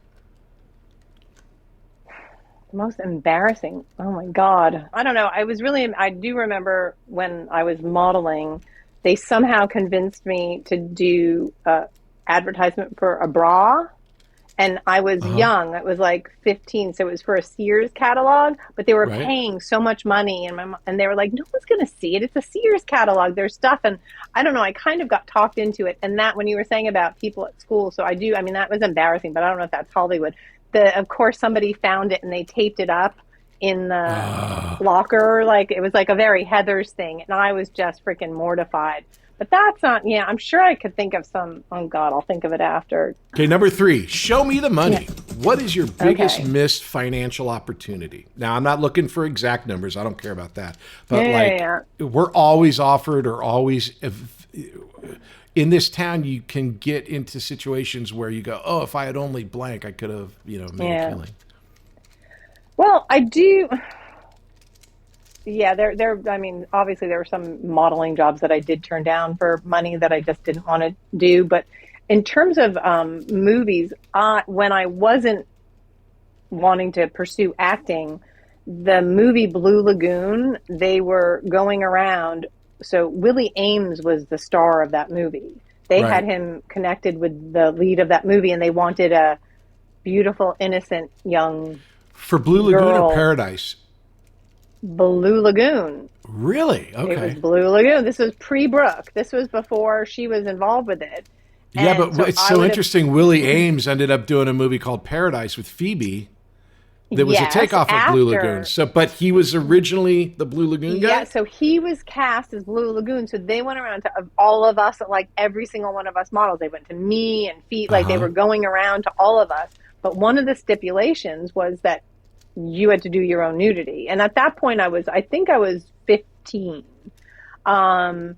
Most embarrassing? Oh my God. I don't know. I do remember when I was modeling, they somehow convinced me to do advertisement for a bra. And I was young. It was like 15, so it was for a Sears catalog. But they were paying so much money, and they were like, "No one's going to see it. It's a Sears catalog. There's stuff." And I don't know. I kind of got talked into it. And that, when you were saying about people at school, so I do. I mean, that was embarrassing, but I don't know if that's Hollywood. Of course, somebody found it and they taped it up in the locker. Like it was like a very Heather's thing, and I was just freaking mortified. But that's not, I'm sure I could think of some, oh God, I'll think of it after. Okay, number 3, show me the money. What is your biggest missed financial opportunity? Now, I'm not looking for exact numbers. I don't care about that. But we're always offered or always, in this town, you can get into situations where you go, oh, if I had only blank, I could have, made a killing. Well, I do. Yeah, I mean, obviously there were some modeling jobs that I did turn down for money that I just didn't want to do. But in terms of movies, when I wasn't wanting to pursue acting, the movie Blue Lagoon, they were going around. So Willie Ames was the star of that movie. They had him connected with the lead of that movie, and they wanted a beautiful, innocent young For Blue Lagoon girl. or Paradise? Blue Lagoon. Really? Okay. It was Blue Lagoon. This was pre-Brooke. This was before she was involved with it. Yeah, And but it's I so would have- interesting. Willie Ames ended up doing a movie called Paradise with Phoebe. That was Yes, a takeoff of Blue after- Lagoon. So, but he was originally the Blue Lagoon guy. Yeah, so he was cast as Blue Lagoon. So they went around to all of us, like every single one of us models. They went to me and Feet, like they were going around to all of us. But one of the stipulations was that you had to do your own nudity. And at that point, I think I was 15. But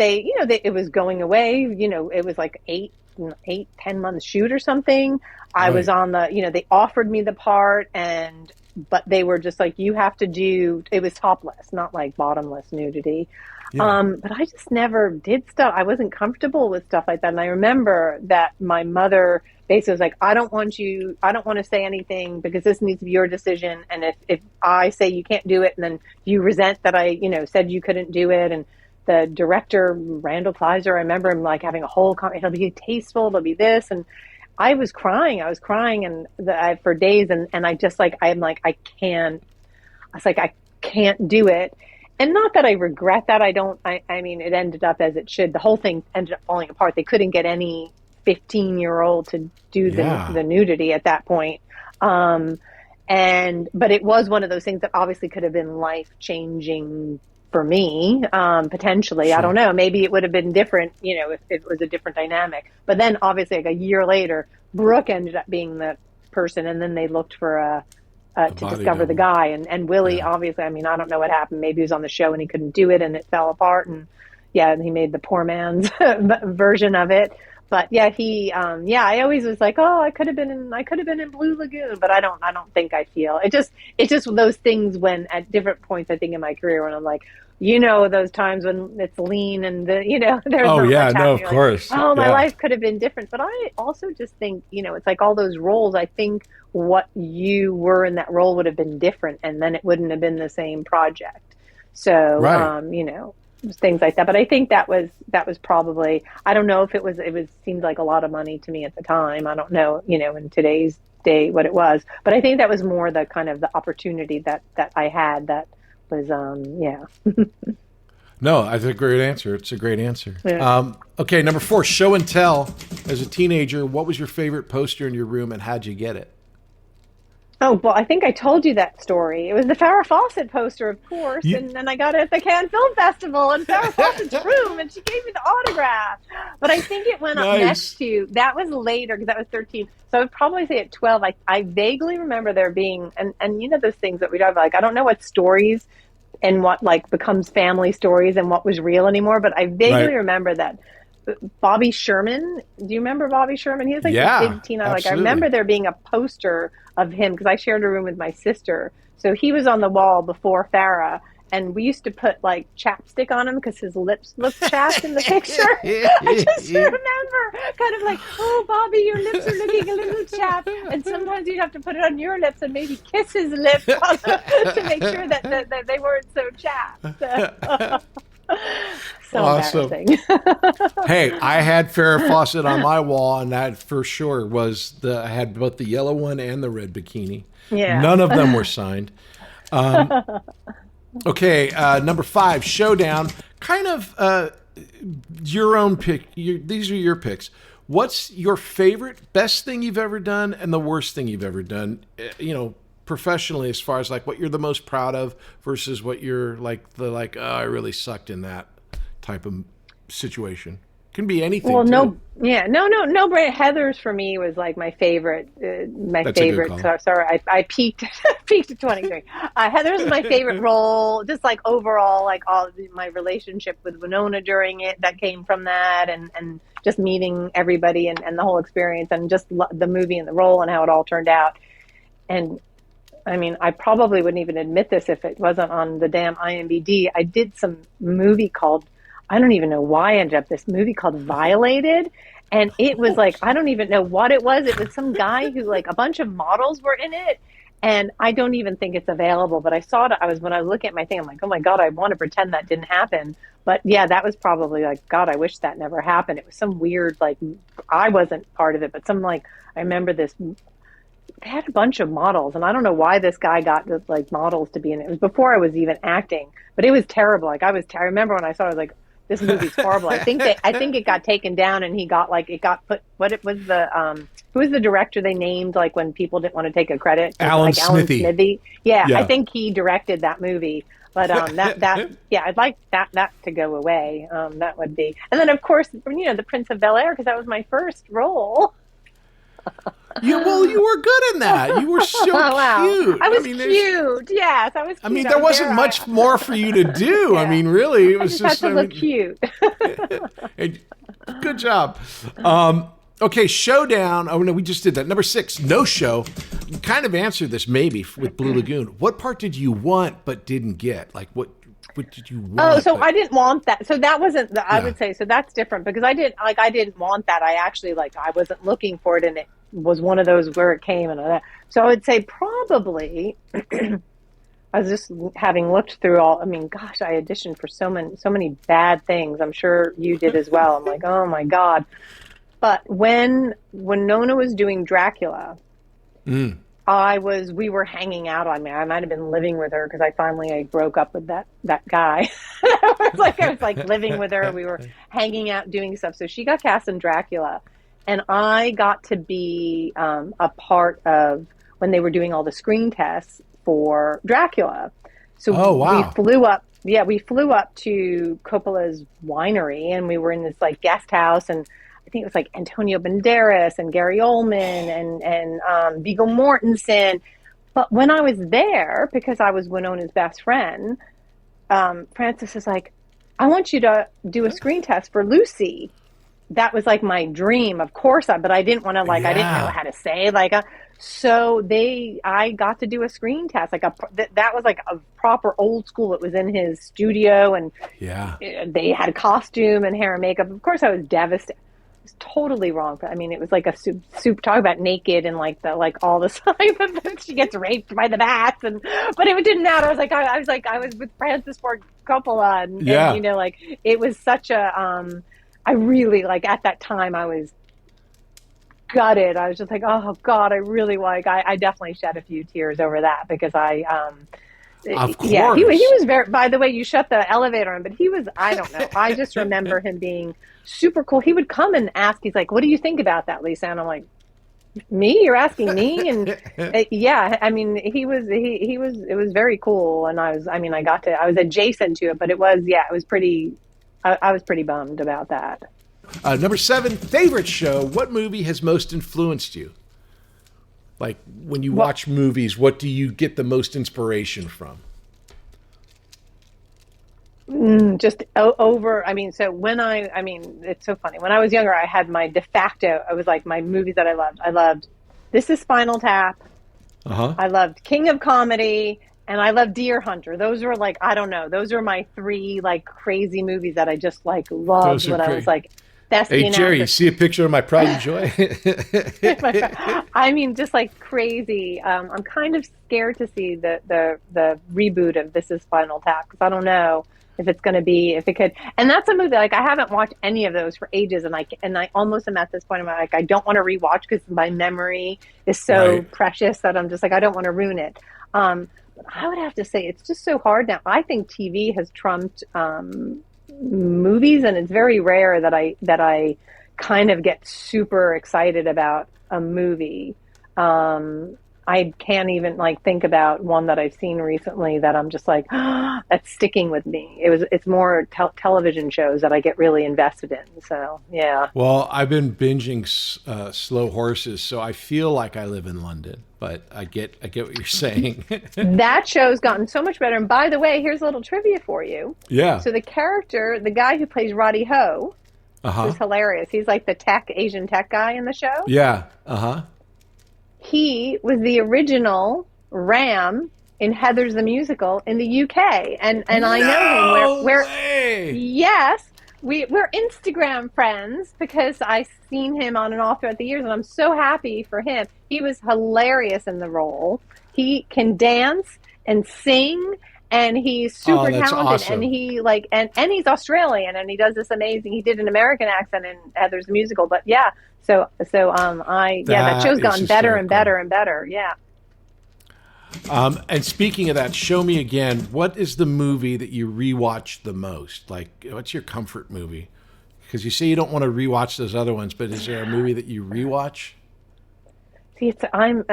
it was going away. It was like 10 months shoot or something. I was on they offered me the part, but they were just like, you have to do, it was topless, not like bottomless nudity. Yeah. But I just never did stuff. I wasn't comfortable with stuff like that. And I remember that my mother basically was like, I don't want to say anything because this needs to be your decision. And if I say you can't do it and then you resent that I, said you couldn't do it. And the director, Randall Kleiser, I remember him like having a whole, it'll be tasteful, it'll be this. And I was crying for days. And I just like, I'm like, I can't do it. And not that I regret that. I mean, it ended up as it should. The whole thing ended up falling apart. They couldn't get any 15-year-old to do the nudity at that point. But it was one of those things that obviously could have been life-changing for me, potentially. Sure. I don't know. Maybe it would have been different, if it was a different dynamic. But then obviously like a year later, Brooke ended up being the person, and then they looked for to discover the guy. And Willie, obviously, I mean, I don't know what happened. Maybe he was on the show and he couldn't do it and it fell apart. And he made the poor man's version of it. But I always was like, oh, I could have been in Blue Lagoon, but I don't think I feel it's just those things when at different points, I think in my career, when I'm like, those times when it's lean and there's of course. Like, oh, my life could have been different. But I also just think, it's like all those roles, I think what you were in that role would have been different, and then it wouldn't have been the same project. So, things like that. But I think that was probably, I don't know if it seemed like a lot of money to me at the time. I don't know, in today's day what it was, but I think that was more the kind of the opportunity that I had that was, No, that's a great answer. It's a great answer. Yeah. Okay, number 4, show and tell. As a teenager, what was your favorite poster in your room and how'd you get it? Oh, well, I think I told you that story. It was the Farrah Fawcett poster, of course, and then I got it at the Cannes Film Festival in Farrah Fawcett's room, and she gave me the autograph. But I think it went up next to, that was later, because that was 13. So I would probably say at 12, I vaguely remember there being, and those things that we talk about, like, I don't know what stories and what, like, becomes family stories and what was real anymore, but I vaguely remember that Bobby Sherman, do you remember Bobby Sherman? He was like a big teen. I remember there being a poster of him because I shared a room with my sister. So he was on the wall before Farrah, and we used to put like chapstick on him because his lips looked chapped in the picture. I just remember kind of like, oh, Bobby, your lips are looking a little chapped. And sometimes you'd have to put it on your lips and maybe kiss his lips to make sure that they weren't so chapped. So awesome. Embarrassing. Hey, I had Farrah Fawcett on my wall, and that for sure was I had both the yellow one and the red bikini. Yeah. None of them were signed. Okay, number 5, showdown. Kind of your own pick. These are your picks. What's your favorite, best thing you've ever done, and the worst thing you've ever done? Professionally, as far as like what you're the most proud of versus what you're like oh, I really sucked in that type of situation. Can be anything. Well, no, Heather's for me was like my favorite. That's favorite. Sorry, I peaked at 23. Heather's my favorite role. Just like overall, like all my relationship with Winona during it that came from that, and just meeting everybody and the whole experience, and just the movie and the role and how it all turned out. And I mean, I probably wouldn't even admit this if it wasn't on the damn IMDb. I did some movie called, I don't even know why I ended up this movie called Violated. And it was like, I don't even know what it was. It was some guy who like a bunch of models were in it. And I don't even think it's available, but I saw it. When I was looking at my thing, I'm like, oh my God, I want to pretend that didn't happen. But yeah, that was probably like, God, I wish that never happened. It was some weird, like, I wasn't part of it, but some like, I remember this, they had a bunch of models, and I don't know why this guy got like models to be in it. It was before I was even acting, but it was terrible. Like I remember when I saw it, I was like, this movie's horrible. I think it got taken down, and he got like, it got put, what it was the, who was the director they named, like when people didn't want to take a credit? Alan like Smithy. Alan Smithy. Yeah, Yeah. I think he directed that movie. But yeah, I'd like that to go away. That would be, and then of course, the Prince of Bel-Air, because that was my first role. You were good in that. You were so Wow. cute. I was cute. Yes, I was cute. I mean, there wasn't much more for you to do. Yeah. I mean, really, it was I just had to look cute. Hey, good job. Okay, Showdown. Oh, no, we just did that. Number 6, No Show. You kind of answered this maybe with Blue Lagoon. What part did you want but didn't get? Like, what did you want? Oh, so I didn't want that. So that wasn't, I would say, so that's different because I didn't want that. I actually, I wasn't looking for it, and it was one of those where it came. So I would say probably, I was just having looked through all, I mean, gosh, I auditioned for so many bad things. I'm sure you did as well. I'm like, oh my God. But when Nona was doing Dracula, we were hanging out on me. I might have been living with her because I broke up with that guy. I was like living with her. We were hanging out doing stuff. So she got cast in Dracula, and I got to be a part of when they were doing all the screen tests for Dracula. So oh, wow. we flew up. Yeah, we flew up to Coppola's winery, and we were in this guest house, and I think it was Antonio Banderas and Gary Oldman and Viggo Mortensen. But when I was there, because I was Winona's best friend, Francis is like, I want you to do a screen test for Lucy. That was my dream, of course, but I didn't want to I didn't know how to say so I got to do a screen test, that was a proper old school. It was in his studio, and they had a costume and hair and makeup. Of course, I was devastated. It was totally wrong. I mean, it was like a soup talk about naked and all this time. She gets raped by the bats, but it didn't matter. I was with Francis Ford Coppola, and it was such a. I really at that time I was gutted. I was just oh God, I really I definitely shed a few tears over that because Of course. Yeah, he was very, by the way, you shut the elevator on, but he was, I don't know. I just remember him being super cool. He would come and ask, he's like, what do you think about that, Lisa? And I'm like, me? You're asking me? And yeah, I mean, it was very cool. And I was adjacent to it, but it was pretty, I was pretty bummed about that. Number 7, favorite show. What movie has most influenced you? When you watch movies, what do you get the most inspiration from? Just over, it's so funny. When I was younger, I had my de facto, it was my movies that I loved. I loved This Is Spinal Tap. I loved King of Comedy, and I loved Deer Hunter. Those were I don't know, those were my 3 crazy movies that I just loved when I was Hey, Jerry, you see a picture of my pride and joy? I mean, just crazy. I'm kind of scared to see the reboot of This Is Spinal Tap because I don't know if it's going to be, if it could. And that's a movie I haven't watched any of those for ages, and I almost am at this point in my I don't want to rewatch because my memory is so precious that I'm just I don't want to ruin it. But I would have to say it's just so hard now. I think TV has trumped movies, and it's very rare that I kind of get super excited about a movie. I can't even think about one that I've seen recently that I'm just that's sticking with me. It's more television shows that I get really invested in. So yeah. Well, I've been binging Slow Horses, so I feel like I live in London. But I get what you're saying. That show's gotten so much better. And by the way, here's a little trivia for you. Yeah. So the guy who plays Roddy Ho, is hilarious. He's the Asian tech guy in the show. Yeah. He was the original Ram in Heather's the Musical in the UK. And I know him where yes, we're Instagram friends because I've seen him on and off throughout the years, and I'm so happy for him. He was hilarious in the role. He can dance and sing, and he's super talented. Awesome. And he and he's Australian, and he does this amazing. He did an American accent in Heather's the Musical, but yeah. So that show's gotten better and better and better. Yeah. And speaking of that, show me again, what is the movie that you rewatch the most? Like, what's your comfort movie? Because you say you don't want to rewatch those other ones, but is there a movie that you rewatch? See, I'm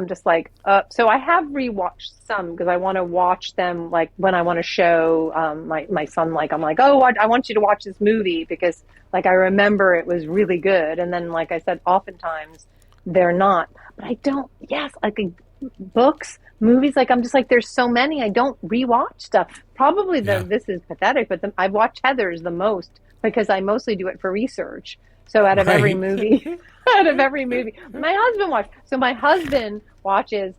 just like, so I have rewatched some because I want to watch them like when I want to show my son, like, I'm like, oh, I want you to watch this movie because like I remember it was really good. And then, like I said, oftentimes they're not. But I don't, yes, like books, movies, like I'm just like, there's so many. I don't rewatch stuff. Probably this is pathetic, but I've watched Heathers the most because I mostly do it for research. So out of every movie, my husband watched. So my husband watches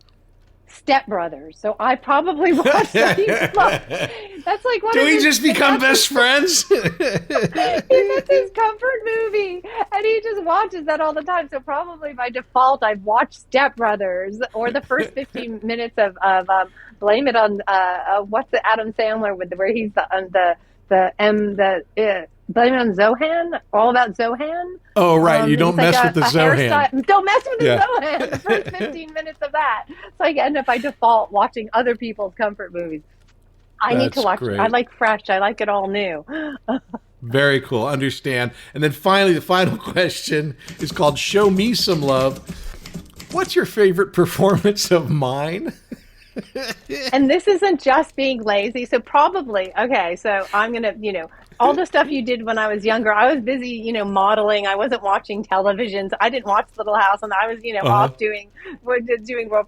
Step Brothers. So I probably watch that. That's like one. Do we just become best friends? That's his comfort movie, and he just watches that all the time. So probably by default, I've watched Step Brothers or the first 15 minutes of Blame It on what's the Adam Sandler with where he's Blame It on Zohan, all about Zohan. Oh, right. You don't mess with the Zohan. Don't mess with the Zohan. The first 15 minutes of that. So I end up by default watching other people's comfort movies. I need to watch. Great. I like fresh. I like it all new. Very cool. Understand. And then finally, the final question is called Show Me Some Love. What's your favorite performance of mine? And this isn't just being lazy. So probably, okay, so I'm going to, all the stuff you did when I was younger, I was busy, modeling. I wasn't watching television. So I didn't watch Little House, and I was, off doing World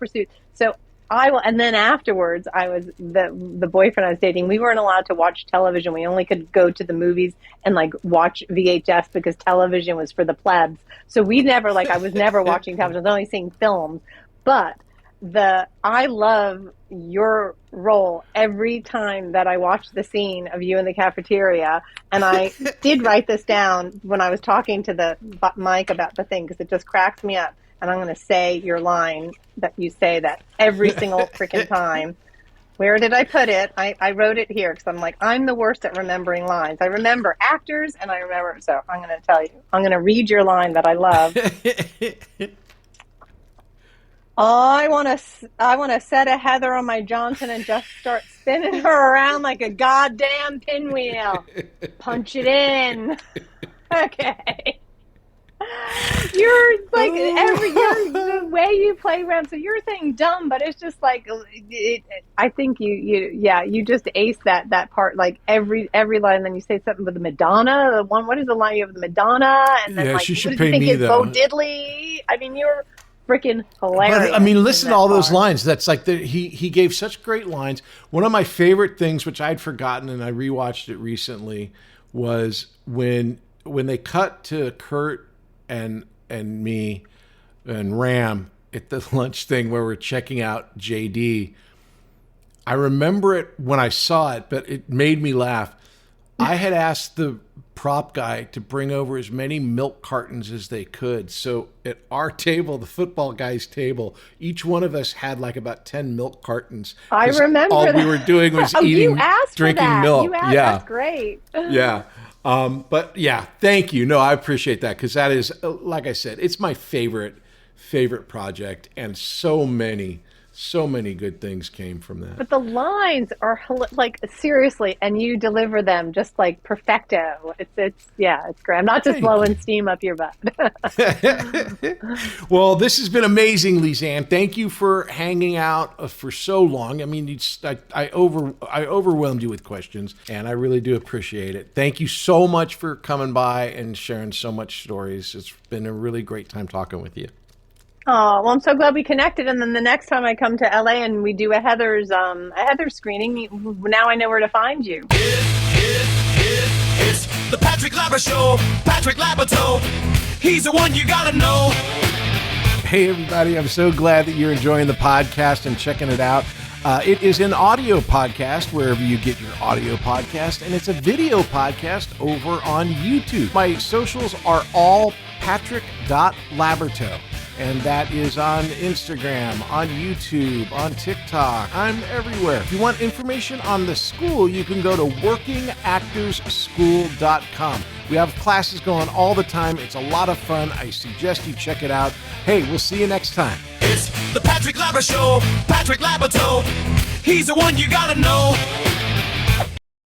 Pursuit. So I will, and then afterwards, I was the boyfriend I was dating. We weren't allowed to watch television. We only could go to the movies and like watch VHS because television was for the plebs. So I was never watching television. I was only seeing films. But I love your role every time that I watch the scene of you in the cafeteria. And I did write this down when I was talking to the mic about the thing because it just cracks me up. And I'm going to say your line that you say that every single freaking time. Where did I put it? I wrote it here because I'm like, I'm the worst at remembering lines. I remember actors and I remember. So I'm going to tell you. I'm going to read your line that I love. I want to set a Heather on my Johnson and just start spinning her around like a goddamn pinwheel. Punch it in. Okay. You're like the way you play around. So you're saying dumb, but it's just like I think you just ace that part. Like every line, and then you say something with the Madonna. What is the line you have with the Madonna? And then she should what pay do you think me is though. Bo Diddley. I mean, you're freaking hilarious. But, I mean, listen to all those lines. That's like he gave such great lines. One of my favorite things, which I'd forgotten and I rewatched it recently, was when they cut to Kurt and me and Ram at the lunch thing where we're checking out JD. I remember it when I saw it, but it made me laugh. I had asked the prop guy to bring over as many milk cartons as they could. So at our table, the football guy's table, each one of us had like about 10 milk cartons. I remember all that. we were doing was drinking milk. That's great. Yeah. But yeah, thank you. No, I appreciate that because that is, like I said, it's my favorite project, and so many good things came from that. But the lines are like seriously, and you deliver them just like perfecto. It's great. I'm not just blowing steam up your butt. Well, this has been amazing, Lisanne. Thank you for hanging out for so long. I mean, I overwhelmed you with questions, and I really do appreciate it. Thank you so much for coming by and sharing so much stories. It's been a really great time talking with you. Oh, well, I'm so glad we connected. And then the next time I come to LA and we do a Heather's screening, now I know where to find you. It's the Patrick Labyorteaux Show. Patrick Labyorteaux. He's the one you gotta know. Hey, everybody. I'm so glad that you're enjoying the podcast and checking it out. It is an audio podcast wherever you get your audio podcast, and it's a video podcast over on YouTube. My socials are all patrick.labyorteaux. And that is on Instagram, on YouTube, on TikTok. I'm everywhere. If you want information on the school, you can go to workingactorsschool.com. We have classes going all the time. It's a lot of fun. I suggest you check it out. Hey, we'll see you next time. It's the Patrick Patrick Labyorteaux, Patrick Labyorteaux. He's the one you gotta know.